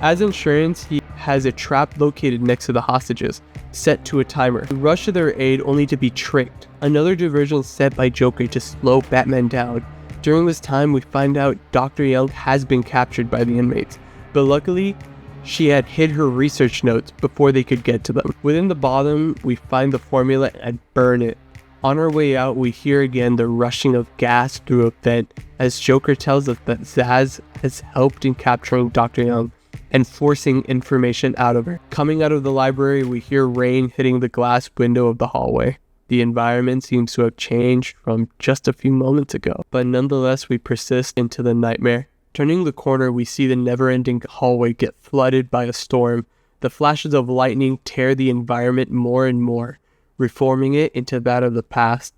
As insurance, he has a trap located next to the hostages, set to a timer. We rush to their aid only to be tricked. Another diversion set by Joker to slow Batman down. During this time, we find out Dr. Young has been captured by the inmates, but luckily, she had hid her research notes before they could get to them. Within the bottom, we find the formula and burn it. On our way out, we hear again the rushing of gas through a vent as Joker tells us that Zsasz has helped in capturing Dr. Young and forcing information out of her. Coming out of the library, we hear rain hitting the glass window of the hallway. The environment seems to have changed from just a few moments ago, but nonetheless we persist into the nightmare. Turning the corner, we see the never-ending hallway get flooded by a storm. The flashes of lightning tear the environment more and more, reforming it into that of the past,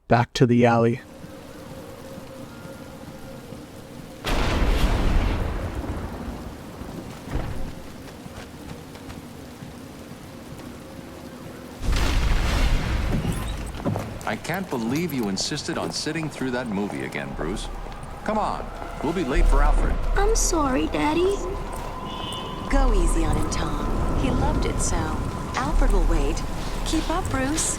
back to the alley. I can't believe you insisted on sitting through that movie again, Bruce. Come on, we'll be late for Alfred. I'm sorry, Daddy. Go easy on him, Tom. He loved it so. Alfred will wait. Keep up, Bruce.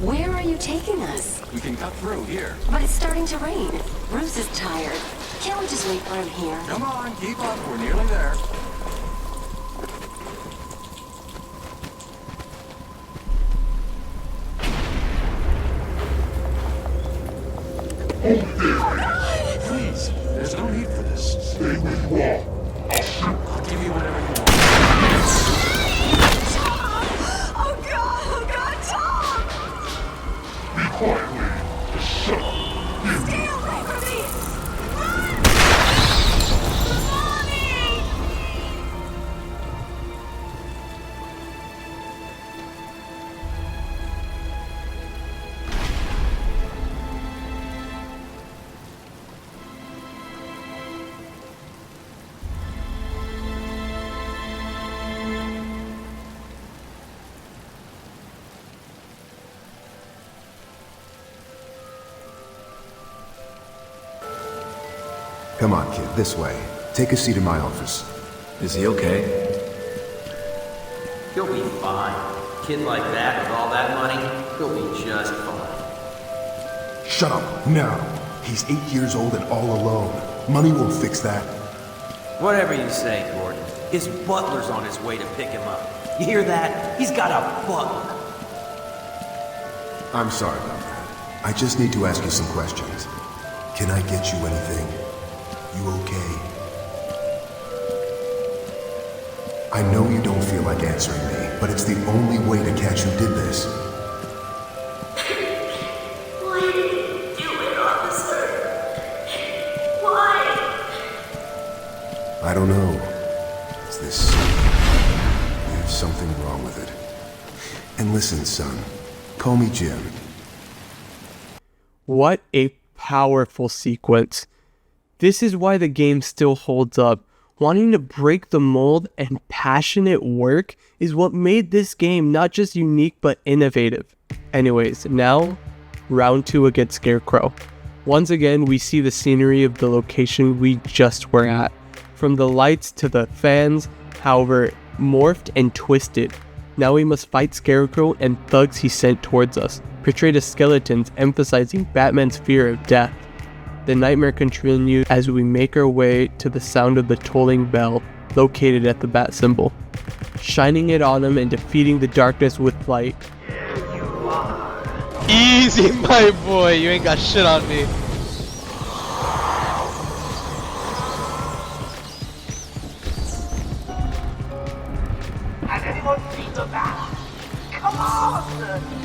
Where are you taking us? We can cut through here. But it's starting to rain. Bruce is tired. Can't we just wait for him here? Come on, keep up. We're nearly there. Please, there's no need for this. Stay where you are. I'll give you whatever you want. Oh God, Tom! Be quiet, lady. Just shut up. Stay away from me! Run! Mommy! Come on, kid, this way. Take a seat in my office. Is he okay? He'll be fine. Kid like that with all that money, he'll be just fine. Shut up, now. He's 8 years old and all alone. Money won't fix that. Whatever you say, Gordon. His butler's on his way to pick him up. You hear that? He's got a butler. I'm sorry about that. I just need to ask you some questions. Can I get you anything? You okay? I know you don't feel like answering me, but it's the only way to catch who did this. Why did you do it, officer? Why? I don't know. It's this... There's something wrong with it. And listen, son. Call me Jim. What a powerful sequence. This is why the game still holds up. Wanting to break the mold and passionate work is what made this game not just unique but innovative. Anyways, now, round 2 against Scarecrow. Once again, we see the scenery of the location we just were at. From the lights to the fans, however, morphed and twisted. Now we must fight Scarecrow and thugs he sent towards us, portrayed as skeletons, emphasizing Batman's fear of death. The nightmare continues as we make our way to the sound of the tolling bell located at the bat symbol, shining it on him and defeating the darkness with light. Easy, my boy. You ain't got shit on me. Has anyone seen the bat? Come on!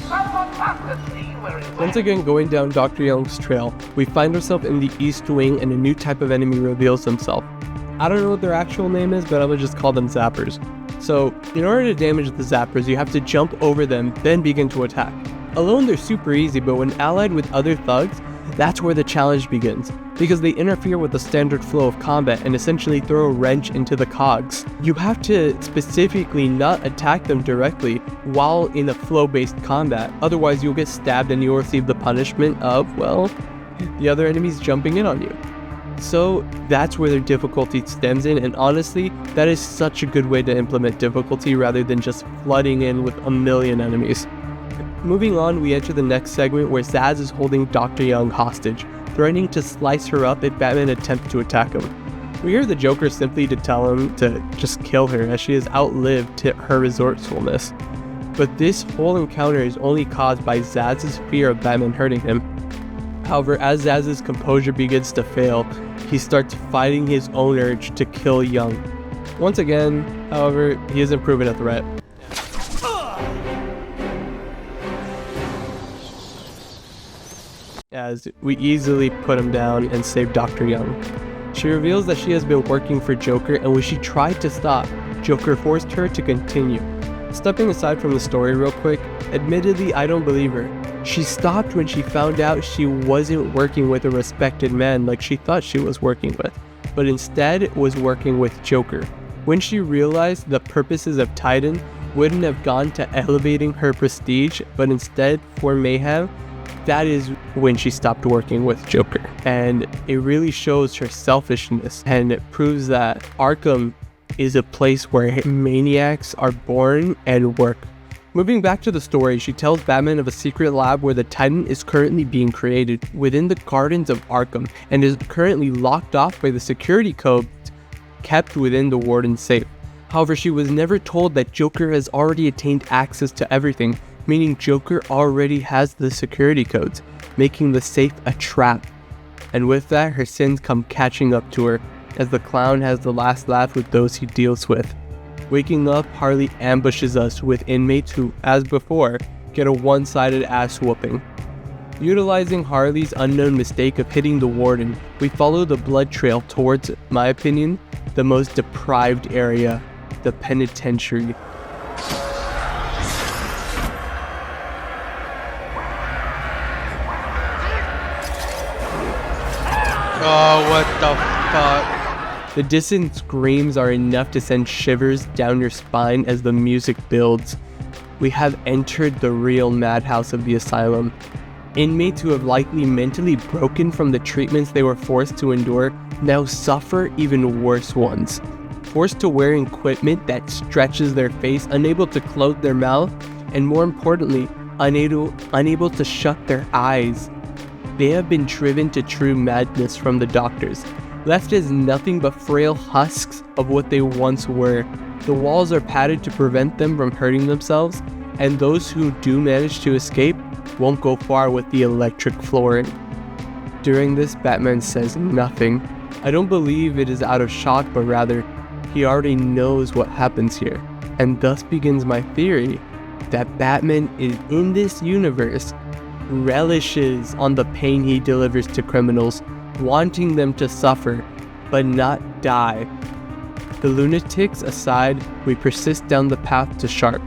Someone must have seen where it went. Once again, going down Dr. Young's trail, we find ourselves in the East Wing and a new type of enemy reveals himself. I don't know what their actual name is, but I would just call them Zappers. So, in order to damage the Zappers, you have to jump over them, then begin to attack. Alone, they're super easy, but when allied with other thugs, that's where the challenge begins, because they interfere with the standard flow of combat and essentially throw a wrench into the cogs. You have to specifically not attack them directly while in a flow-based combat, otherwise you'll get stabbed and you'll receive the punishment of, well, the other enemies jumping in on you. So that's where their difficulty stems in, and honestly, that is such a good way to implement difficulty rather than just flooding in with a million enemies. Moving on, we enter the next segment where Zsasz is holding Dr. Young hostage, threatening to slice her up if Batman attempts to attack him. We hear the Joker simply to tell him to just kill her as she has outlived her resourcefulness. But this whole encounter is only caused by Zsasz's fear of Batman hurting him. However, as Zsasz's composure begins to fail, he starts fighting his own urge to kill Young. Once again, however, he isn't proven a threat. As we easily put him down and save Dr. Young. She reveals that she has been working for Joker, and when she tried to stop, Joker forced her to continue. Stepping aside from the story real quick, admittedly I don't believe her. She stopped when she found out she wasn't working with a respected man like she thought she was working with, but instead was working with Joker. When she realized the purposes of Titan wouldn't have gone to elevating her prestige, but instead for mayhem, that is when she stopped working with Joker. And it really shows her selfishness, and it proves that Arkham is a place where maniacs are born and work. Moving back to the story, she tells Batman of a secret lab where the Titan is currently being created within the gardens of Arkham and is currently locked off by the security codes kept within the Warden's safe. However, she was never told that Joker has already attained access to everything, meaning Joker already has the security codes, making the safe a trap. And with that, her sins come catching up to her, as the clown has the last laugh with those he deals with. Waking up, Harley ambushes us with inmates who, as before, get a one-sided ass whooping. Utilizing Harley's unknown mistake of hitting the Warden, we follow the blood trail towards, my opinion, the most deprived area, the penitentiary. Oh, what the fuck? The distant screams are enough to send shivers down your spine as the music builds. We have entered the real madhouse of the asylum. Inmates who have likely mentally broken from the treatments they were forced to endure now suffer even worse ones. Forced to wear equipment that stretches their face, unable to close their mouth, and more importantly, unable to shut their eyes. They have been driven to true madness from the doctors, left as nothing but frail husks of what they once were. The walls are padded to prevent them from hurting themselves, and those who do manage to escape won't go far with the electric flooring. During this, Batman says nothing. I don't believe it is out of shock, but rather, he already knows what happens here, and thus begins my theory that Batman is in this universe, relishes on the pain he delivers to criminals, wanting them to suffer, but not die. The lunatics aside, we persist down the path to Sharp,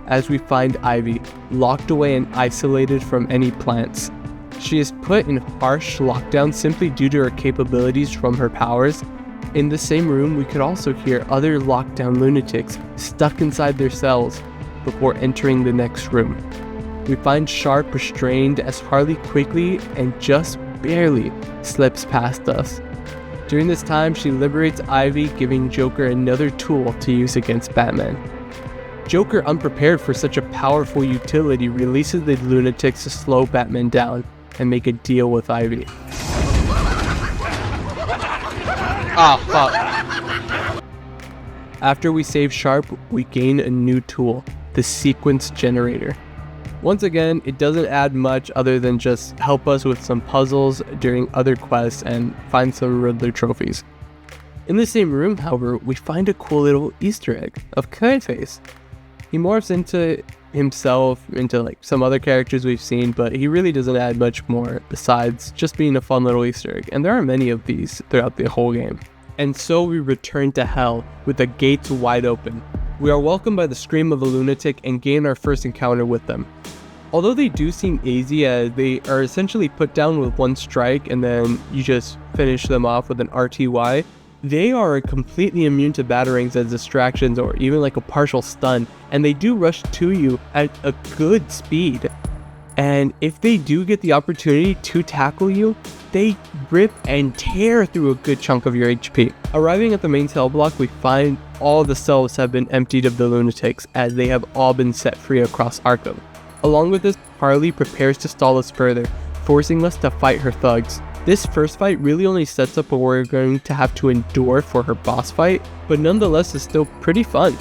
as we find Ivy, locked away and isolated from any plants. She is put in harsh lockdown simply due to her capabilities from her powers. In the same room, we could also hear other lockdown lunatics stuck inside their cells before entering the next room. We find Sharp restrained as Harley quickly and just barely slips past us. During this time, she liberates Ivy, giving Joker another tool to use against Batman. Joker, unprepared for such a powerful utility, releases the lunatics to slow Batman down and make a deal with Ivy. Ah, fuck. After we save Sharp, we gain a new tool, the sequence generator. Once again, it doesn't add much other than just help us with some puzzles during other quests and find some Riddler trophies. In the same room, however, we find a cool little Easter egg of Clayface. He morphs into himself, into like some other characters we've seen, but he really doesn't add much more besides just being a fun little Easter egg, and there are many of these throughout the whole game. And so we return to Hell with the gates wide open. We are welcomed by the scream of a lunatic and gain our first encounter with them. Although they do seem easy, as they are essentially put down with one strike and then you just finish them off with an RTY, they are completely immune to batarangs as distractions or even like a partial stun, and they do rush to you at a good speed. And if they do get the opportunity to tackle you, they rip and tear through a good chunk of your HP. Arriving at the main cell block, we find all the cells have been emptied of the lunatics, as they have all been set free across Arkham. Along with this, Harley prepares to stall us further, forcing us to fight her thugs. This first fight really only sets up what we're going to have to endure for her boss fight, but nonetheless is still pretty fun.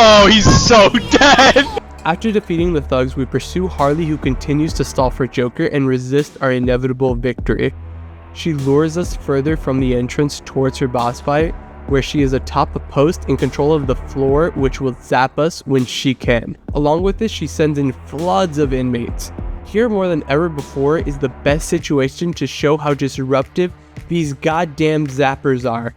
Oh, he's so dead! After defeating the thugs, we pursue Harley, who continues to stall for Joker and resist our inevitable victory. She lures us further from the entrance towards her boss fight, where she is atop a post in control of the floor, which will zap us when she can. Along with this, she sends in floods of inmates. Here more than ever before is the best situation to show how disruptive these goddamn zappers are.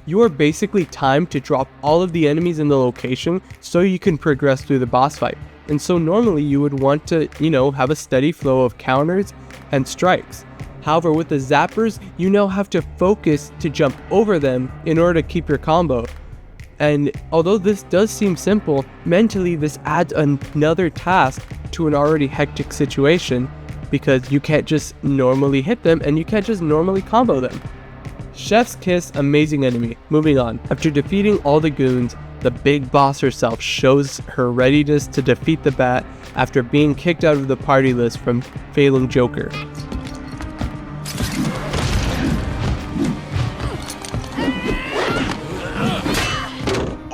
You are basically timed to drop all of the enemies in the location so you can progress through the boss fight. And so normally you would want to, have a steady flow of counters and strikes. However, with the zappers, you now have to focus to jump over them in order to keep your combo. And although this does seem simple, mentally this adds another task to an already hectic situation, because you can't just normally hit them and you can't just normally combo them. Chef's kiss, amazing enemy. Moving on. After defeating all the goons, the big boss herself shows her readiness to defeat the Bat after being kicked out of the party list from failing Joker.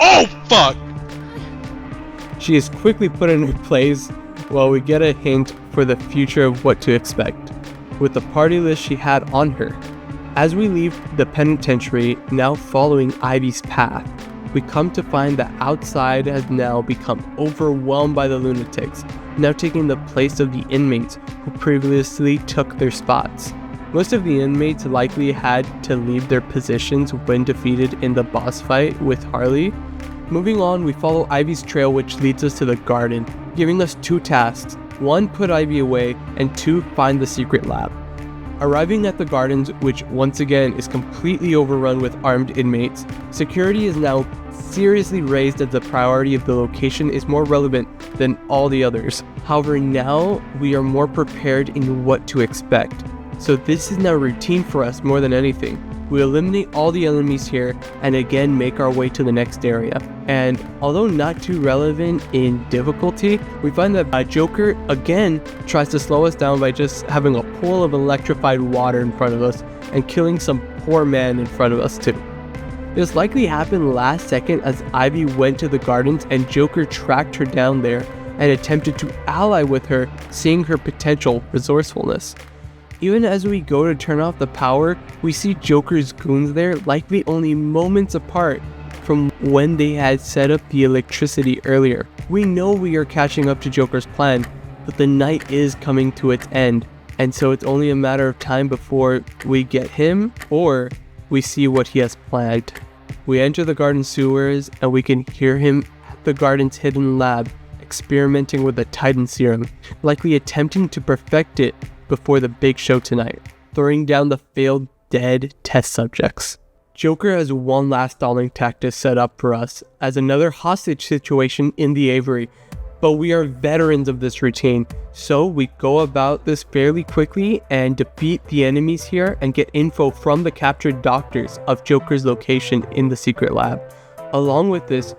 Oh, fuck! She is quickly put in her place while we get a hint for the future of what to expect, with the party list she had on her. As we leave the penitentiary, now following Ivy's path, we come to find that outside has now become overwhelmed by the lunatics, now taking the place of the inmates who previously took their spots. Most of the inmates likely had to leave their positions when defeated in the boss fight with Harley. Moving on, we follow Ivy's trail, which leads us to the garden, giving us two tasks. 1, put Ivy away, and 2, find the secret lab. Arriving at the gardens, which once again is completely overrun with armed inmates, security is now seriously raised as the priority of the location is more relevant than all the others. However, now we are more prepared in what to expect. So this is now routine for us more than anything. We eliminate all the enemies here and again make our way to the next area. And although not too relevant in difficulty, we find that Joker again tries to slow us down by just having a pool of electrified water in front of us and killing some poor man in front of us too. This likely happened last second as Ivy went to the gardens and Joker tracked her down there and attempted to ally with her, seeing her potential resourcefulness. Even as we go to turn off the power, we see Joker's goons there, likely only moments apart from when they had set up the electricity earlier. We know we are catching up to Joker's plan, but the night is coming to its end, and so it's only a matter of time before we get him or we see what he has planned. We enter the garden sewers and we can hear him at the garden's hidden lab, experimenting with the Titan serum, likely attempting to perfect it before the big show tonight, throwing down the failed dead test subjects. Joker has one last stalling tactic set up for us as another hostage situation in the Avery, but we are veterans of this routine, so we go about this fairly quickly and defeat the enemies here and get info from the captured doctors of Joker's location in the secret lab. Along with this,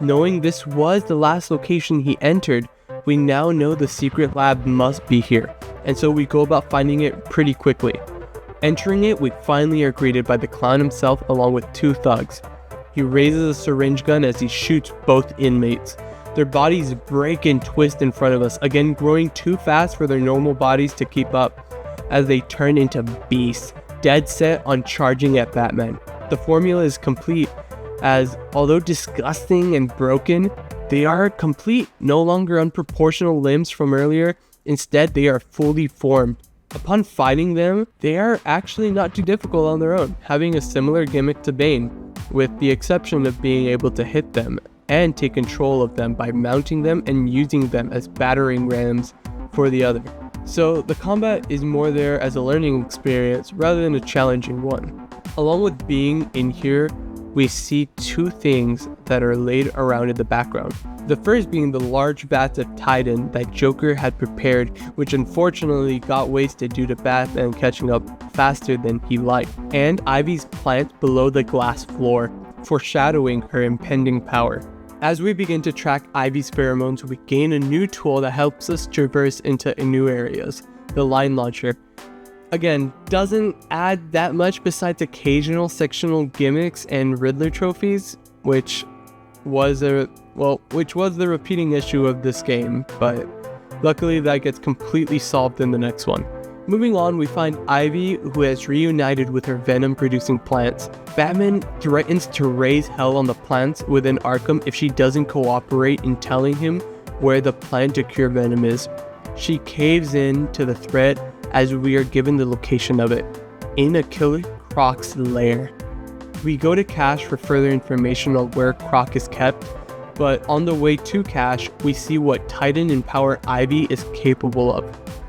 knowing this was the last location he entered, we now know the secret lab must be here, and so we go about finding it pretty quickly. Entering it, we finally are greeted by the clown himself along with two thugs. He raises a syringe gun as he shoots both inmates. Their bodies break and twist in front of us, again growing too fast for their normal bodies to keep up, as they turn into beasts, dead set on charging at Batman. The formula is complete, as although disgusting and broken, they are complete, no longer unproportional limbs from earlier. Instead, they are fully formed. Upon fighting them, they are actually not too difficult on their own, having a similar gimmick to Bane, with the exception of being able to hit them and take control of them by mounting them and using them as battering rams for the other. So the combat is more there as a learning experience rather than a challenging one. Along with being in here, we see two things that are laid around in the background. The first being the large vats of Titan that Joker had prepared, which unfortunately got wasted due to Batman catching up faster than he liked, and Ivy's plant below the glass floor, foreshadowing her impending power. As we begin to track Ivy's pheromones, we gain a new tool that helps us traverse into new areas, the line launcher. Again, doesn't add that much besides occasional sectional gimmicks and Riddler trophies, which was the repeating issue of this game, but luckily that gets completely solved in the next one. Moving on, we find Ivy, who has reunited with her venom-producing plants. Batman threatens to raise hell on the plants within Arkham if she doesn't cooperate in telling him where the plant to cure venom is. She caves in to the threat as we are given the location of it, in a Killer Croc's lair. We go to Cash for further information on where Croc is kept, but on the way to Cash, we see what Titan-empowered Ivy is capable of.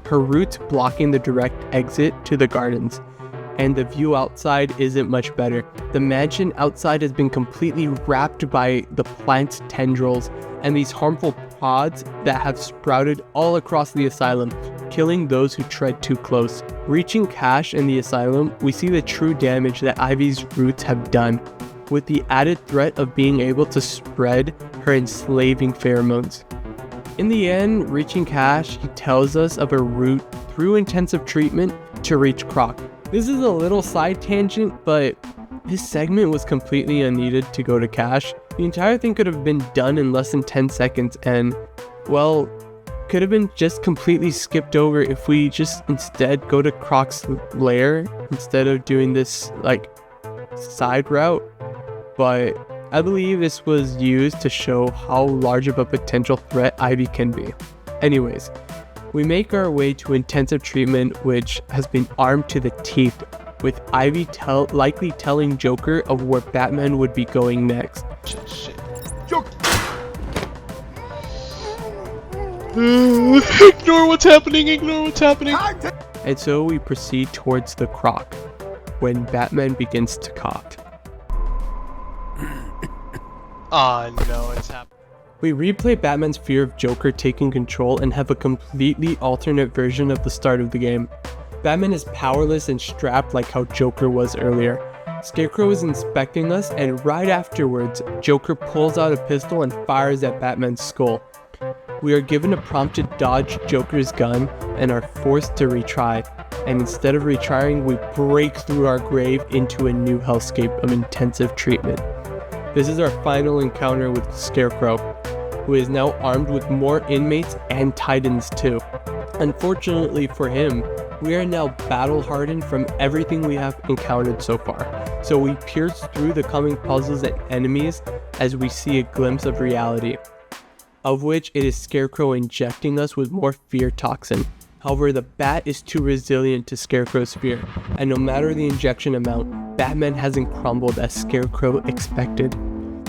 Her roots blocking the direct exit to the gardens, and the view outside isn't much better. The mansion outside has been completely wrapped by the plant's tendrils and these harmful pods that have sprouted all across the asylum, killing those who tread too close. Reaching Cash in the asylum, we see the true damage that Ivy's roots have done, with the added threat of being able to spread her enslaving pheromones. In the end, reaching Cash, he tells us of a route through intensive treatment to reach Croc. This is a little side tangent, but this segment was completely unneeded to go to Cash. The entire thing could have been done in less than 10 seconds and, well, could have been just completely skipped over if we just instead go to Croc's lair instead of doing this, side route. But I believe this was used to show how large of a potential threat Ivy can be. Anyways, we make our way to intensive treatment, which has been armed to the teeth, with Ivy likely telling Joker of where Batman would be going next. Shit. Ignore what's happening. And so we proceed towards the Croc, when Batman begins to cough. Oh no, it's happening. We replay Batman's fear of Joker taking control and have a completely alternate version of the start of the game. Batman is powerless and strapped like how Joker was earlier. Scarecrow is inspecting us, and right afterwards, Joker pulls out a pistol and fires at Batman's skull. We are given a prompt to dodge Joker's gun and are forced to retry, and instead of retrying, we break through our grave into a new hellscape of intensive treatment. This is our final encounter with Scarecrow, who is now armed with more inmates and Titans too. Unfortunately for him, we are now battle hardened from everything we have encountered so far, so we pierce through the coming puzzles and enemies as we see a glimpse of reality, of which it is Scarecrow injecting us with more fear toxin. However, the Bat is too resilient to Scarecrow's fear, and no matter the injection amount, Batman hasn't crumbled as Scarecrow expected.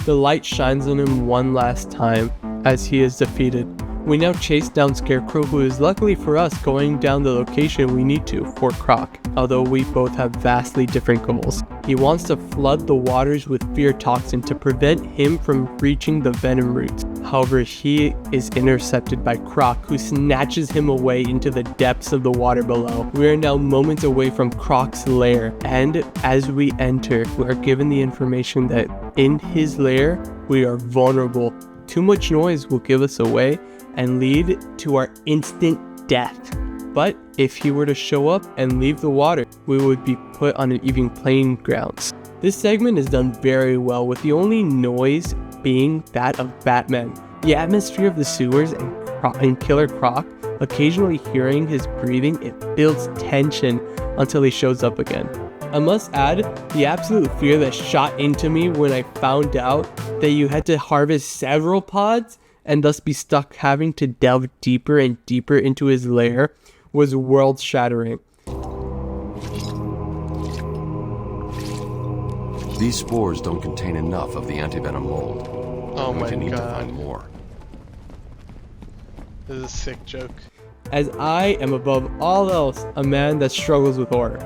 The light shines on him one last time as he is defeated. We now chase down Scarecrow, who is luckily for us going down the location we need to for Croc, although we both have vastly different goals. He wants to flood the waters with fear toxin to prevent him from reaching the venom roots. However, he is intercepted by Croc, who snatches him away into the depths of the water below. We are now moments away from Croc's lair, and as we enter, we are given the information that in his lair, we are vulnerable. Too much noise will give us away and lead to our instant death. But if he were to show up and leave the water, we would be put on an even playing grounds. This segment is done very well, with the only noise being that of Batman. The atmosphere of the sewers and Killer Croc, occasionally hearing his breathing, it builds tension until he shows up again. I must add, the absolute fear that shot into me when I found out that you had to harvest several pods and thus be stuck having to delve deeper and deeper into his lair was world-shattering. These spores don't contain enough of the antivenom mold. Oh my We need to god. find more. This is a sick joke. As I am above all else a man that struggles with horror.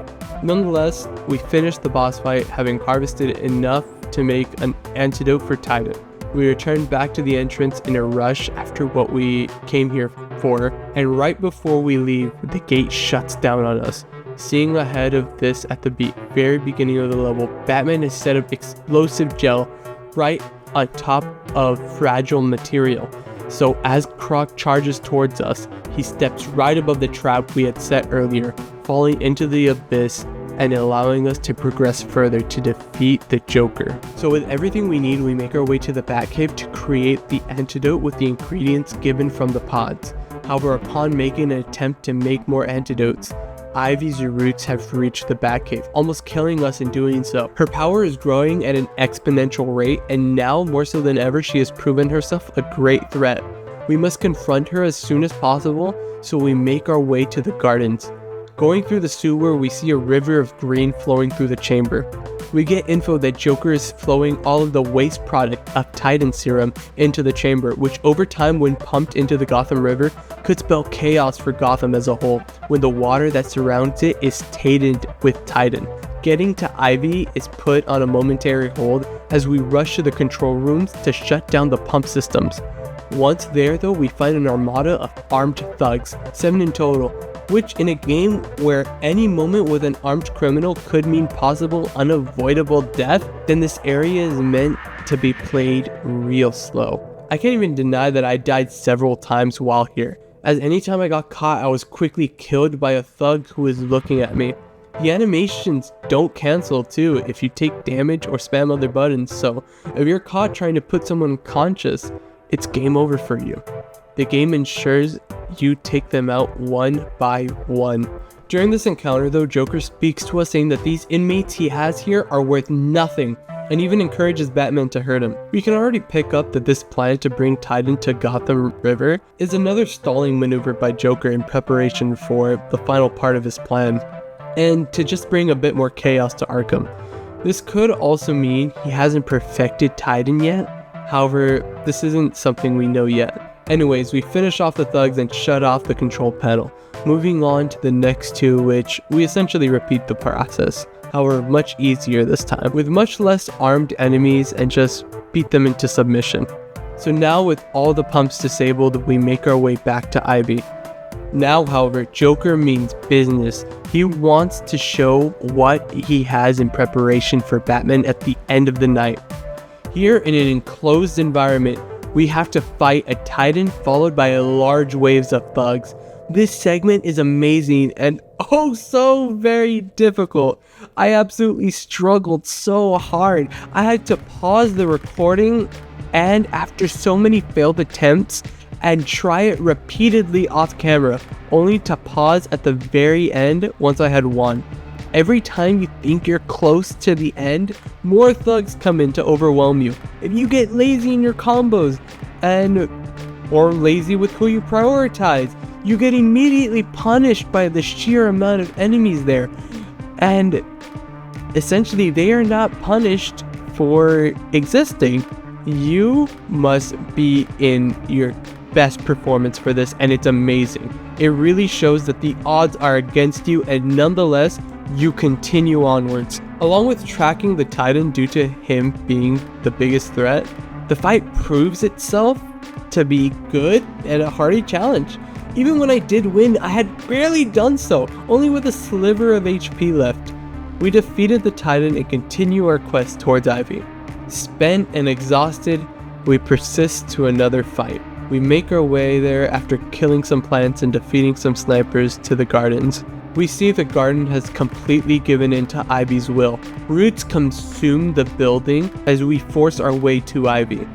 Nonetheless, we finished the boss fight having harvested enough to make an antidote for Titan. We returned back to the entrance in a rush after what we came here for, and right before we leave, the gate shuts down on us. Seeing ahead of this at the very beginning of the level, Batman has set up explosive gel right on top of fragile material. So as Croc charges towards us, he steps right above the trap we had set earlier, falling into the abyss and allowing us to progress further to defeat the Joker. So with everything we need, we make our way to the Batcave to create the antidote with the ingredients given from the pods. However, upon making an attempt to make more antidotes, Ivy's roots have reached the Batcave, almost killing us in doing so. Her power is growing at an exponential rate, and now more so than ever, she has proven herself a great threat. We must confront her as soon as possible, so we make our way to the gardens. Going through the sewer, we see a river of green flowing through the chamber. We get info that Joker is flowing all of the waste product of Titan serum into the chamber, which over time when pumped into the Gotham River could spell chaos for Gotham as a whole, when the water that surrounds it is tainted with Titan. Getting to Ivy is put on a momentary hold as we rush to the control rooms to shut down the pump systems. Once there though, we find an armada of armed thugs, 7 in total, which in a game where any moment with an armed criminal could mean possible unavoidable death, then this area is meant to be played real slow. I can't even deny that I died several times while here, as anytime I got caught I was quickly killed by a thug who was looking at me. The animations don't cancel too if you take damage or spam other buttons, so if you're caught trying to put someone unconscious, it's game over for you. The game ensures you take them out one by one. During this encounter though, Joker speaks to us saying that these inmates he has here are worth nothing, and even encourages Batman to hurt him. We can already pick up that this plan to bring Titan to Gotham River is another stalling maneuver by Joker in preparation for the final part of his plan, and to just bring a bit more chaos to Arkham. This could also mean he hasn't perfected Titan yet. However, this isn't something we know yet. Anyways, we finish off the thugs and shut off the control panel, moving on to the next two, which we essentially repeat the process, however much easier this time, with much less armed enemies and just beat them into submission. So now with all the pumps disabled, we make our way back to Ivy. Now, however, Joker means business. He wants to show what he has in preparation for Batman at the end of the night. Here in an enclosed environment, we have to fight a Titan followed by large waves of thugs. This segment is amazing and oh so very difficult. I absolutely struggled so hard. I had to pause the recording and after so many failed attempts and try it repeatedly off camera, only to pause at the very end once I had won. Every time you think you're close to the end, more thugs come in to overwhelm you. If you get lazy in your combos or lazy with who you prioritize, you get immediately punished by the sheer amount of enemies there. And essentially they are not punished for existing. You must be in your best performance for this, and it's amazing. It really shows that the odds are against you, and nonetheless you continue onwards. Along with tracking the Titan due to him being the biggest threat, the fight proves itself to be good and a hearty challenge. Even when I did win, I had barely done so, only with a sliver of HP left. We defeated the Titan and continue our quest towards Ivy. Spent and exhausted, we persist to another fight. We make our way there after killing some plants and defeating some snipers to the gardens. We see the garden has completely given in to Ivy's will. Roots consume the building as we force our way to Ivy.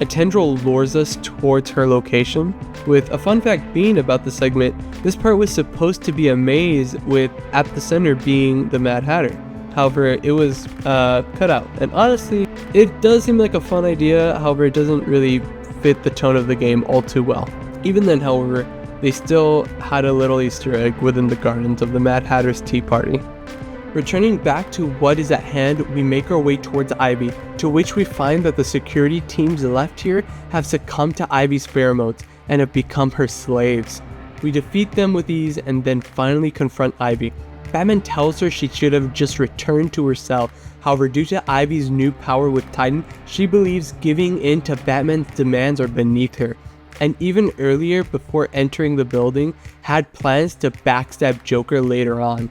A tendril lures us towards her location. With a fun fact being about the segment, this part was supposed to be a maze with at the center being the Mad Hatter. However, it was cut out. And honestly, it does seem like a fun idea, however it doesn't really fit the tone of the game all too well. Even then, however, they still had a little Easter egg within the gardens of the Mad Hatter's Tea Party. Returning back to what is at hand, we make our way towards Ivy, to which we find that the security teams left here have succumbed to Ivy's pheromones and have become her slaves. We defeat them with ease and then finally confront Ivy. Batman tells her she should have just returned to herself. However, due to Ivy's new power with Titan, she believes giving in to Batman's demands are beneath her. And even earlier, before entering the building, had plans to backstab Joker later on.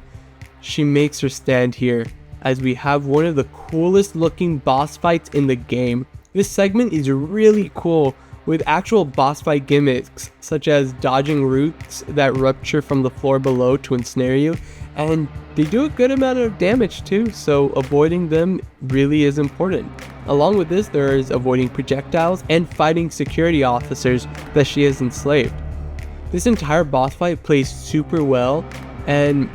She makes her stand here, as we have one of the coolest looking boss fights in the game. This segment is really cool, with actual boss fight gimmicks, such as dodging roots that rupture from the floor below to ensnare you, and they do a good amount of damage too, so avoiding them really is important. Along with this, there is avoiding projectiles and fighting security officers that she has enslaved. This entire boss fight plays super well and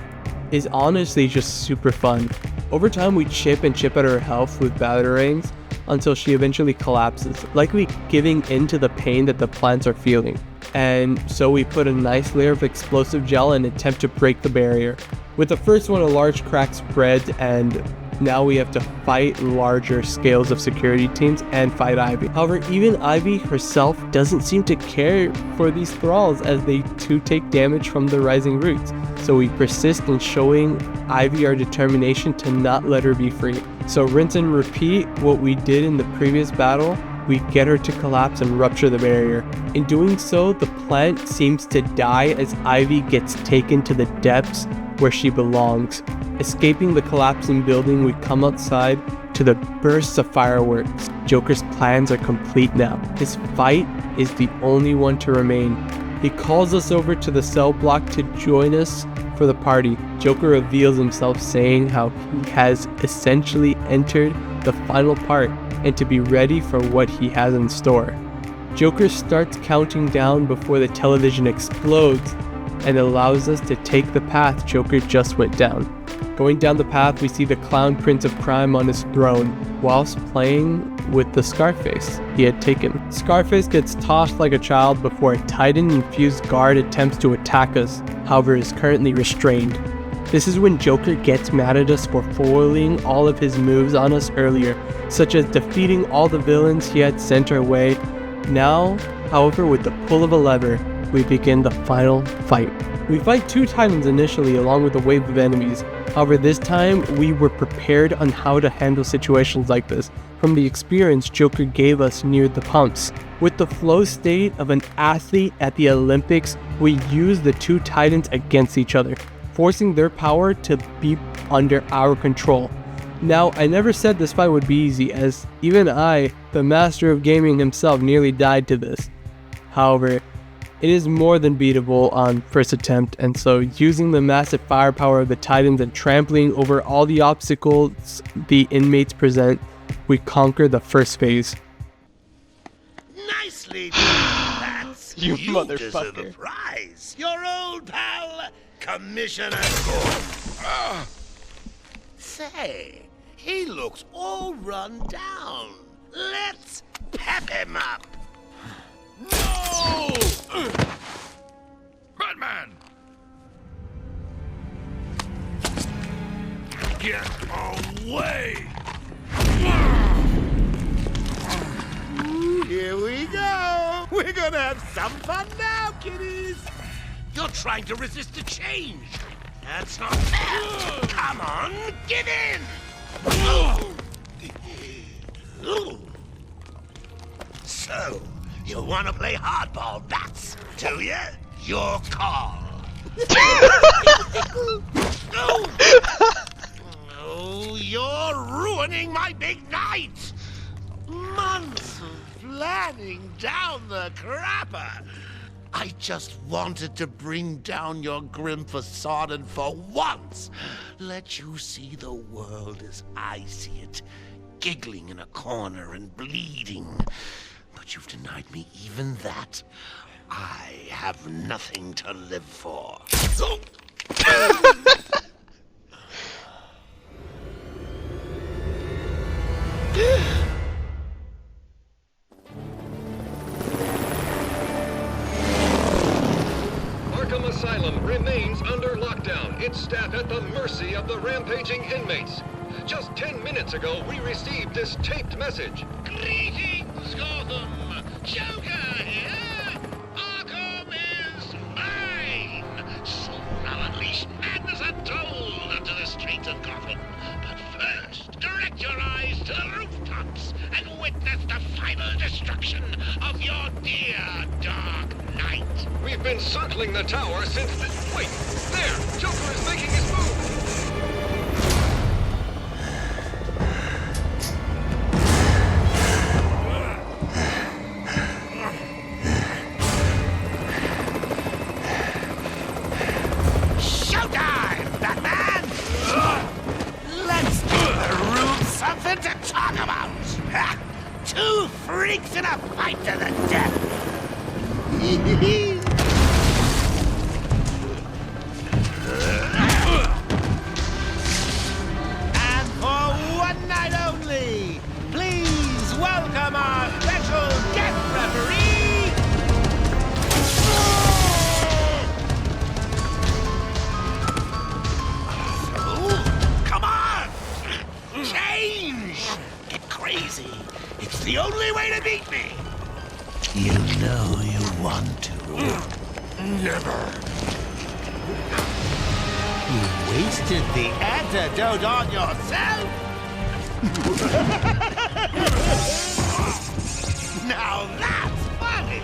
is honestly just super fun. Over time, we chip at her health with batarangs until she eventually collapses, likely giving in to the pain that the plants are feeling. And so we put a nice layer of explosive gel and attempt to break the barrier. With the first one, a large crack spreads, and now we have to fight larger scales of security teams and fight Ivy. However, even Ivy herself doesn't seem to care for these thralls, as they too take damage from the rising roots. So we persist in showing Ivy our determination to not let her be free. So rinse and repeat what we did in the previous battle. We get her to collapse and rupture the barrier. In doing so, the plant seems to die as Ivy gets taken to the depths where she belongs. Escaping the collapsing building, we come outside to the bursts of fireworks. Joker's plans are complete now. His fight is the only one to remain. He calls us over to the cell block to join us for the party. Joker reveals himself, saying how he has essentially entered the final part and to be ready for what he has in store. Joker starts counting down before the television explodes and allows us to take the path Joker just went down. Going down the path, we see the clown Prince of Crime on his throne, whilst playing with the Scarface he had taken. Scarface gets tossed like a child before a Titan-infused guard attempts to attack us, however is currently restrained. This is when Joker gets mad at us for foiling all of his moves on us earlier, such as defeating all the villains he had sent our way. Now, however, with the pull of a lever, we begin the final fight. We fight 2 Titans initially along with a wave of enemies. However, this time we were prepared on how to handle situations like this from the experience Joker gave us near the pumps. With the flow state of an athlete at the Olympics, we used the 2 Titans against each other, forcing their power to be under our control. Now, I never said this fight would be easy, as even I, the master of gaming himself, nearly died to this. However, it is more than beatable on first attempt, and so using the massive firepower of the Titans and trampling over all the obstacles the inmates present, we conquer the first phase. Nicely done, Bats. You deserve a motherfucker. prize. Your old pal, Commissioner Gordon. Say, he looks all run down. Let's pep him up. No! Batman! Get away! Here we go. We're gonna have some fun now, kiddies. You're trying to resist the change. That's not fair. Come on, give in. So, you want to play hardball, Bats, do you? Your call. Oh, you're ruining my big night. Months of planning down the crapper. I just wanted to bring down your grim facade and for once let you see the world as I see it, giggling in a corner and bleeding. But you've denied me even that. I have nothing to live for. Arkham Asylum remains under lockdown, its staff at the mercy of the rampaging inmates. Just 10 minutes ago, we received this taped message. Greetings, Gotham! Joker here! Arkham is mine! Soon I'll unleash madness untold onto the streets of Gotham. But first, direct your eyes to the rooftops and witness the final destruction of your dear Dark Knight. We've been circling the tower since the... Wait! There! Joker is making his move! Showtime, Batman! Let's give the room something to talk about! Ha! 2 freaks in a fight to the death! And for one night only, please welcome our special guest referee, come on! Change! Get crazy! It's the only way to beat me! You know you want to. Never. You wasted the antidote on yourself? Now that's funny!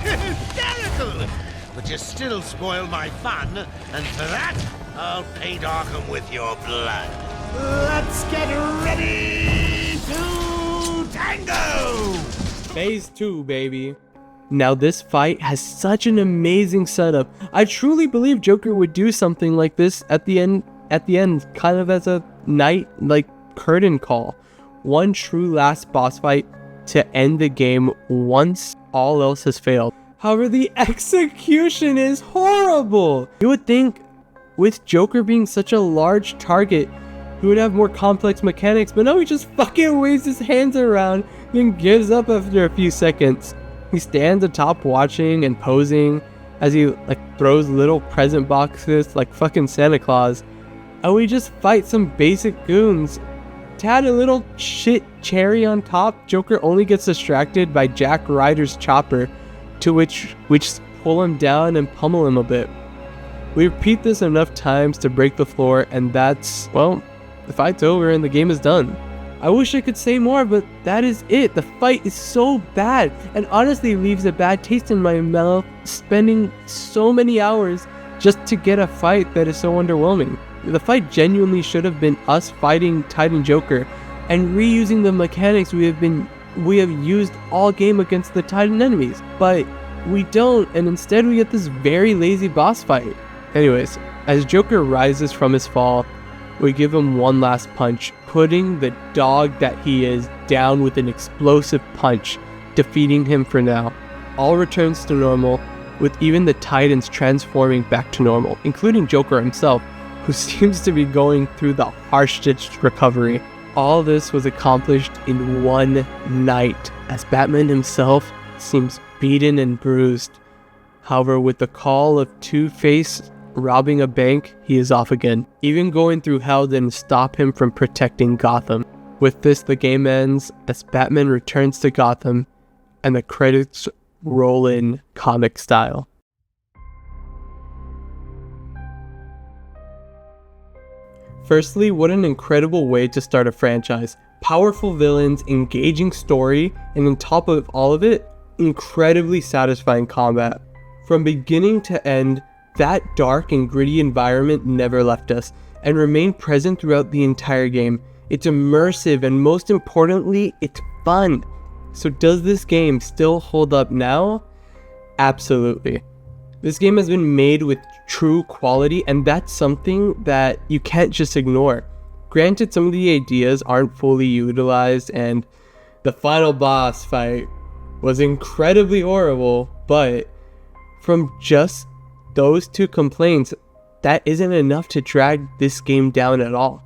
Hysterical! But you still spoil my fun, and for that, I'll paint Arkham with your blood. Let's get ready to tango! Phase 2, baby. Now this fight has such an amazing setup. I truly believe Joker would do something like this at the end, kind of as a night like curtain call. One true last boss fight to end the game once all else has failed. However, the execution is horrible. You would think with Joker being such a large target, he would have more complex mechanics, but no, he just fucking waves his hands around, then gives up after a few seconds. He stands atop watching and posing as he throws little present boxes like fucking Santa Claus. And we just fight some basic goons To add a little shit cherry on top, Joker only gets distracted by Jack Ryder's chopper, to which pull him down and pummel him a bit. We repeat this enough times to break the floor, and that's, well, the fight's over and the game is done. I wish I could say more, but that is it. The fight is so bad, and honestly leaves a bad taste in my mouth, spending so many hours just to get a fight that is so underwhelming. The fight genuinely should have been us fighting Titan Joker and reusing the mechanics we have used all game against the Titan enemies, but we don't, and instead we get this very lazy boss fight. Anyways, as Joker rises from his fall, we give him one last punch, putting the dog that he is down with an explosive punch, defeating him for now. All returns to normal, with even the Titans transforming back to normal, including Joker himself, who seems to be going through the harshest recovery. All this was accomplished in one night, as Batman himself seems beaten and bruised. However, with the call of Two-Face robbing a bank, he is off again. Even going through hell didn't stop him from protecting Gotham. With this, the game ends as Batman returns to Gotham and the credits roll in comic style. Firstly, what an incredible way to start a franchise. Powerful villains, engaging story, and on top of all of it, incredibly satisfying combat. From beginning to end, that dark and gritty environment never left us, and remained present throughout the entire game. It's immersive, and most importantly, it's fun. So does this game still hold up now? Absolutely. This game has been made with true quality, and that's something that you can't just ignore. Granted, some of the ideas aren't fully utilized, and the final boss fight was incredibly horrible, but from just those two complaints, that isn't enough to drag this game down at all.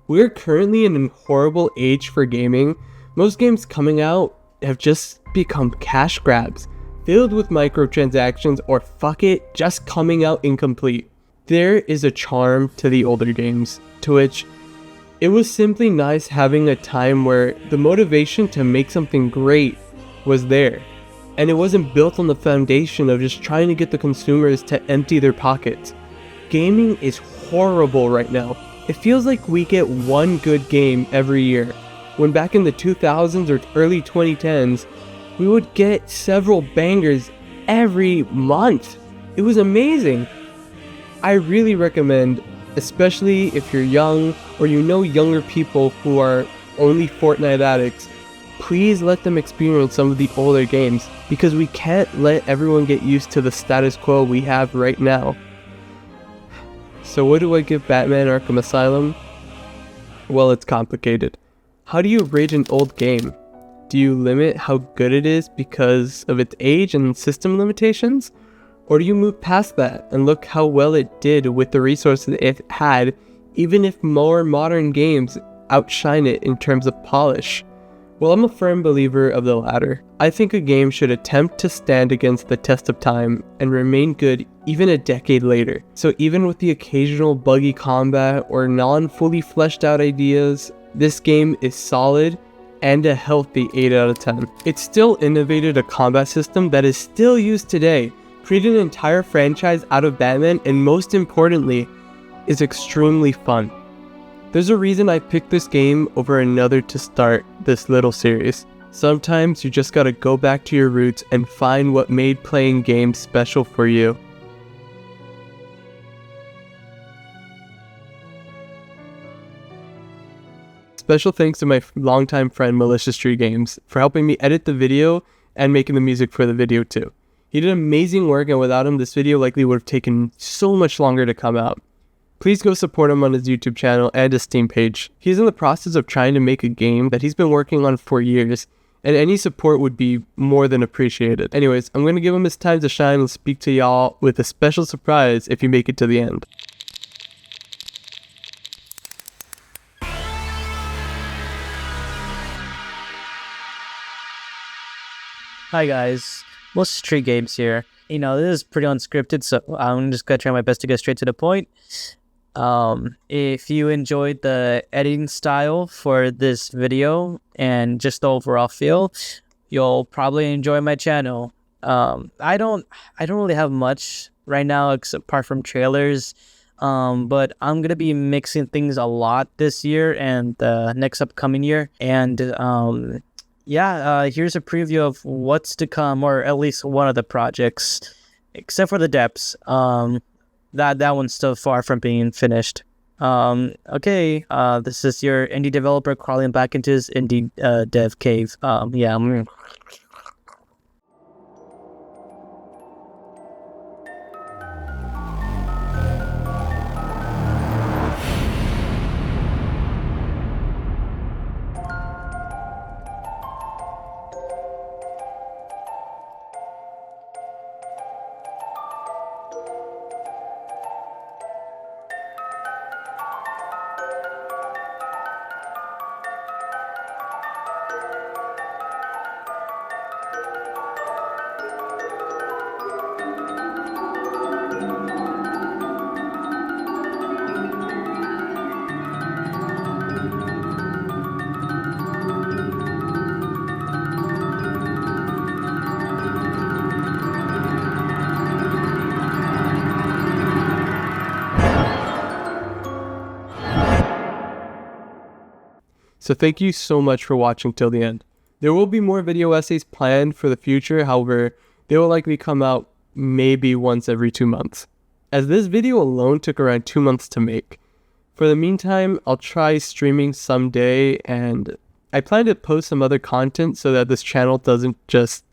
We're currently in a horrible age for gaming. Most games coming out have just become cash grabs, filled with microtransactions, or fuck it, just coming out incomplete. There is a charm to the older games, to which it was simply nice having a time where the motivation to make something great was there, and it wasn't built on the foundation of just trying to get the consumers to empty their pockets. Gaming is horrible right now. It feels like we get one good game every year, when back in the 2000s or early 2010s, we would get several bangers every month. It was amazing. I really recommend, especially if you're young or you know younger people who are only Fortnite addicts, please let them experience some of the older games, because we can't let everyone get used to the status quo we have right now. So what do I give Batman Arkham Asylum? Well, it's complicated. How do you rate an old game? Do you limit how good it is because of its age and system limitations? Or do you move past that and look how well it did with the resources it had, even if more modern games outshine it in terms of polish? Well, I'm a firm believer of the latter. I think a game should attempt to stand against the test of time and remain good even a decade later. So even with the occasional buggy combat or non-fully fleshed out ideas, this game is solid and a healthy 8 out of 10. It still innovated a combat system that is still used today, created an entire franchise out of Batman, and most importantly, is extremely fun. There's a reason I picked this game over another to start this little series. Sometimes you just gotta go back to your roots and find what made playing games special for you. Special thanks to my longtime friend Malicious Games for helping me edit the video and making the music for the video too. He did amazing work, and without him this video likely would have taken so much longer to come out. Please go support him on his YouTube channel and his Steam page. He's in the process of trying to make a game that he's been working on for years, and any support would be more than appreciated. Anyways, I'm going to give him his time to shine and speak to y'all with a special surprise if you make it to the end. Hi guys, Malicious Games here. You know, this is pretty unscripted, so I'm just gonna try my best to get straight to the point. If you enjoyed the editing style for this video and just the overall feel, you'll probably enjoy my channel. I don't really have much right now apart from trailers. But I'm gonna be mixing things a lot this year and the next upcoming year. And here's a preview of what's to come, or at least one of the projects, except for the depths. That one's still far from being finished. Okay, this is your indie developer crawling back into his indie dev cave. So thank you so much for watching till the end. There will be more video essays planned for the future, however, they will likely come out maybe once every 2 months, as this video alone took around 2 months to make. For the meantime, I'll try streaming someday, and I plan to post some other content so that this channel doesn't just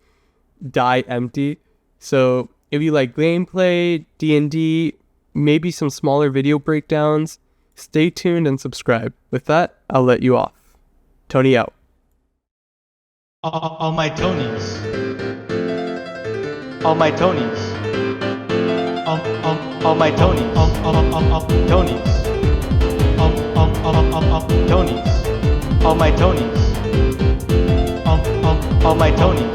die empty. So if you like gameplay, D&D, maybe some smaller video breakdowns, stay tuned and subscribe. With that, I'll let you off. Tony out. All my Tonys. All my Tonys. All my Tonys. Tonys. Tonys. All my Tonys. All my Tonys.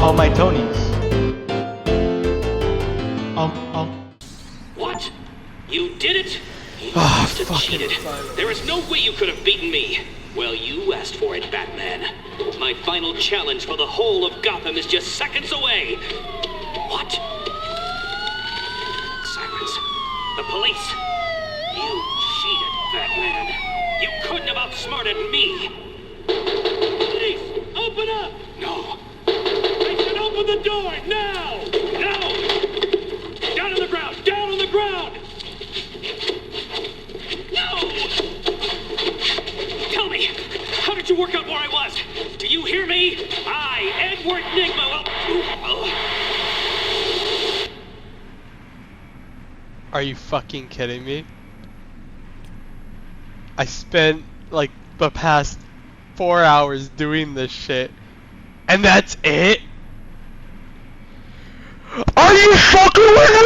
All my Tonys. What? You did it? You must have cheated. There is no way you could have beaten me. Well, you asked for it, Batman. My final challenge for the whole of Gotham is just seconds away. What? Sirens. The police. You cheated, Batman. You couldn't have outsmarted me. Police, open up! No. I said open the door, now! No! Down on the ground! Down on the ground! No! Tell me, how did you work out where I was? Do you hear me? I, Edward Nigma, Are you fucking kidding me? I spent like the past 4 hours doing this shit, and that's it? Are you fucking with me?